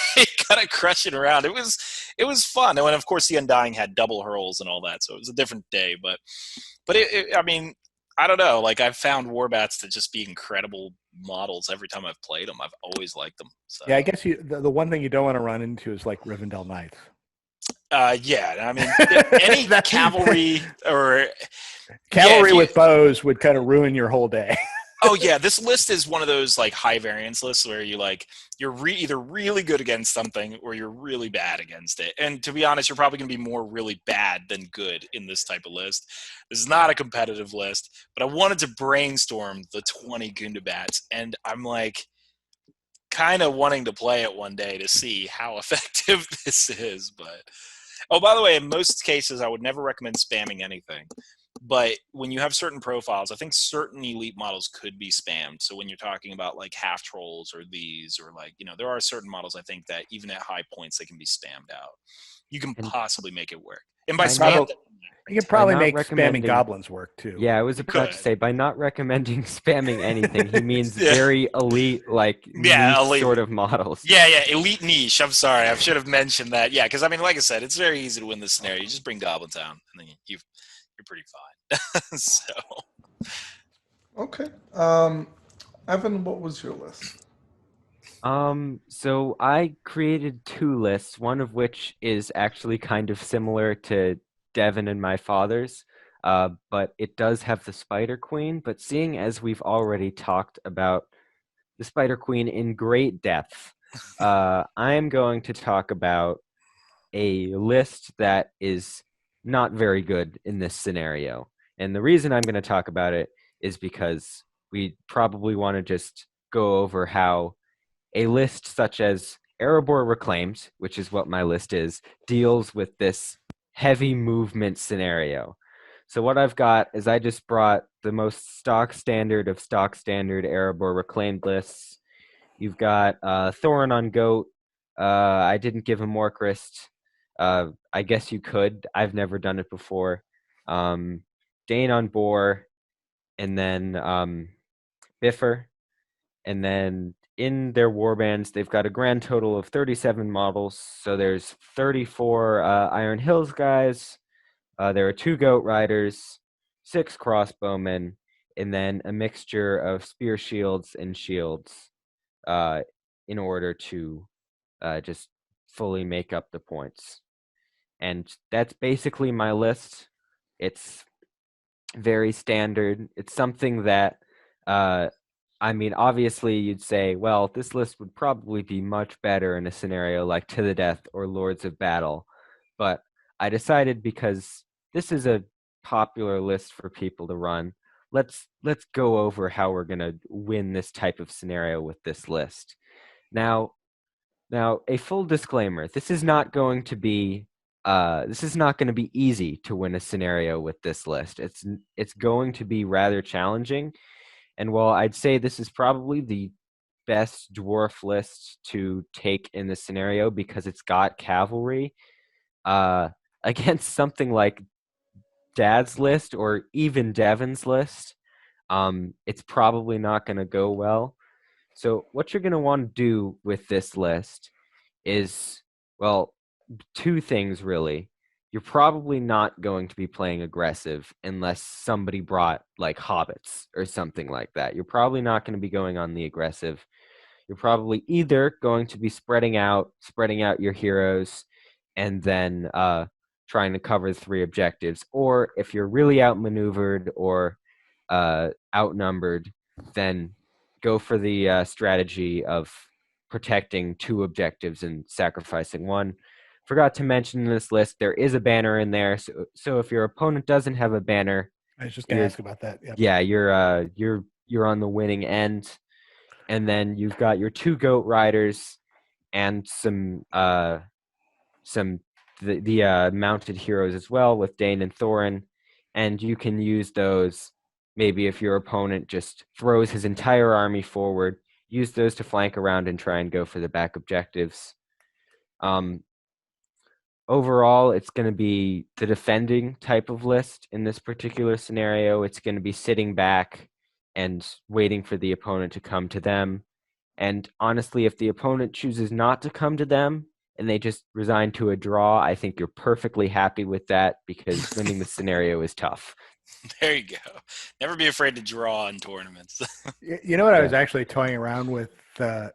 kind of crushing around. It was fun. And of course, the Undying had double hurls and all that, so it was a different day. But I mean, I don't know. Like, I've found warbats to just be incredible models every time I've played them. I've always liked them. So. Yeah, I guess the one thing you don't want to run into is like Rivendell Knights. Yeah, I mean, any cavalry or cavalry with bows would kind of ruin your whole day. Oh yeah, this list is one of those like high variance lists where you're either really good against something or you're really bad against it. And to be honest, you're probably going to be more really bad than good in this type of list. This is not a competitive list, but I wanted to brainstorm the 20 Gundabats, and I'm like kind of wanting to play it one day to see how effective this is. But oh, by the way, in most cases, I would never recommend spamming anything. But when you have certain profiles, I think certain elite models could be spammed. So when you're talking about like half trolls or these, or like, there are certain models I think that even at high points, they can be spammed out. You can possibly make it work. And by spam, you can probably make spamming goblins work too. Yeah, I was about to say, by not recommending spamming anything, he means very elite, like elite sort of models. Yeah, elite niche. I'm sorry, I should have mentioned that. Yeah, because I mean, like I said, it's very easy to win this scenario. You just bring goblins down, and then you're pretty fine. So. Okay. Evan, what was your list? So I created 2 lists, one of which is actually kind of similar to Devin and my father's, but it does have the Spider Queen. But seeing as we've already talked about the Spider Queen in great depth, I am going to talk about a list that is not very good in this scenario. And the reason I'm going to talk about it is because we probably want to just go over how a list such as Erebor Reclaimed, which is what my list is, deals with this heavy movement scenario. So what I've got is I just brought the most stock standard of stock standard Erebor Reclaimed lists. You've got Thorin on Goat. I didn't give him Orcrist. I guess you could. I've never done it before. Dane on Boar, and then Biffer. And then in their warbands, they've got a grand total of 37 models. So there's 34 Iron Hills guys. There are 2 Goat Riders, 6 crossbowmen, and then a mixture of spear shields and shields in order to just fully make up the points. And that's basically my list. It's very standard. It's something that, I mean, obviously you'd say, well, this list would probably be much better in a scenario like To the Death or Lords of Battle. But I decided, because this is a popular list for people to run, let's go over how we're going to win this type of scenario with this list. Now, a full disclaimer, this is not going to be easy to win a scenario with this list. It's going to be rather challenging. And while I'd say this is probably the best dwarf list to take in the scenario because it's got cavalry, against something like Dad's list or even Devin's list, it's probably not going to go well. So what you're going to want to do with this list is, well, 2 things really. You're probably not going to be playing aggressive unless somebody brought like hobbits or something like that. You're probably not going to be going on the aggressive. You're probably either going to be spreading out your heroes and then trying to cover 3 objectives. Or if you're really outmaneuvered or outnumbered, then go for the strategy of protecting 2 objectives and sacrificing 1. Forgot to mention in this list, there is a banner in there. So if your opponent doesn't have a banner, I was just going to ask about that. Yep. yeah, you're on the winning end. And then you've got your 2 goat riders and some mounted heroes as well with Dane and Thorin, and you can use those. Maybe if your opponent just throws his entire army forward, use those to flank around and try and go for the back objectives. Overall, it's going to be the defending type of list in this particular scenario. It's going to be sitting back and waiting for the opponent to come to them. And honestly, if the opponent chooses not to come to them and they just resign to a draw, I think you're perfectly happy with that, because winning the scenario is tough. There you go. Never be afraid to draw in tournaments. You know what? I was actually toying around with. I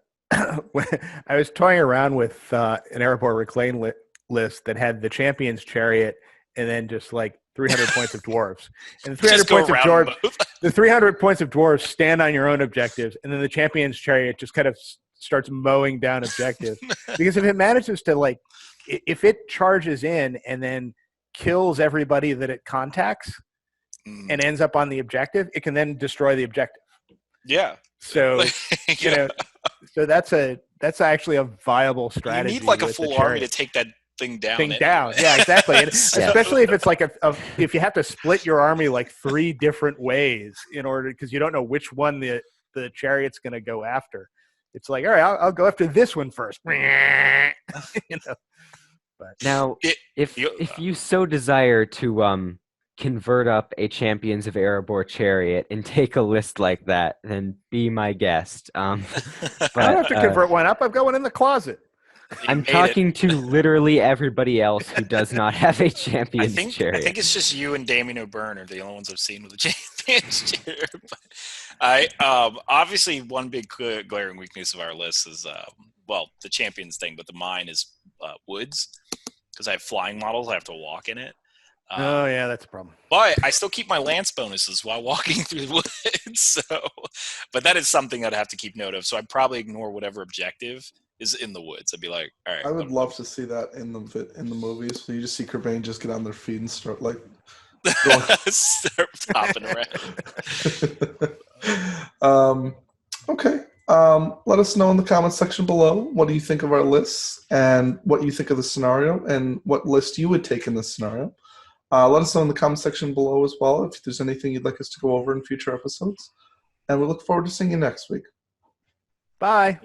was toying around with an Erebor Reclaim list that had the Champion's Chariot and then just like 300 points of dwarves. And the 300 points of dwarves, the 300 points of dwarves stand on your own objectives, and then the Champion's Chariot just kind of starts mowing down objectives. Because if it manages to, like, if it charges in and then kills everybody that it contacts and ends up on the objective, it can then destroy the objective. Yeah. So you know, so that's actually a viable strategy. You need like a full army to take that thing down. Yeah, exactly. And especially if it's like if you have to split your army like 3 different ways in order, because you don't know which one the chariot's going to go after. It's like, all right, I'll go after this one first. You know. But now, if you so desire to convert up a Champions of Erebor chariot and take a list like that, then be my guest. I don't have to convert one up. I've got one in the closet. I'm talking to literally everybody else who does not have a Champions chariot. I think it's just you and Damien O'Byrne are the only ones I've seen with a Champions chariot. But obviously one big glaring weakness of our list is the Champions thing, but mine is woods, because I have flying models. I have to walk in it. Oh yeah, that's a problem. But I still keep my lance bonuses while walking through the woods. But that is something I'd have to keep note of. So I'd probably ignore whatever objective is in the woods. I'd be like, all right. I would love to see that in the movies. So you just see Corbane just get on their feet and start like start hopping around. Okay. Let us know in the comment section below, what do you think of our lists and what you think of the scenario and what list you would take in this scenario. Let us know in the comment section below as well if there's anything you'd like us to go over in future episodes. And we look forward to seeing you next week. Bye.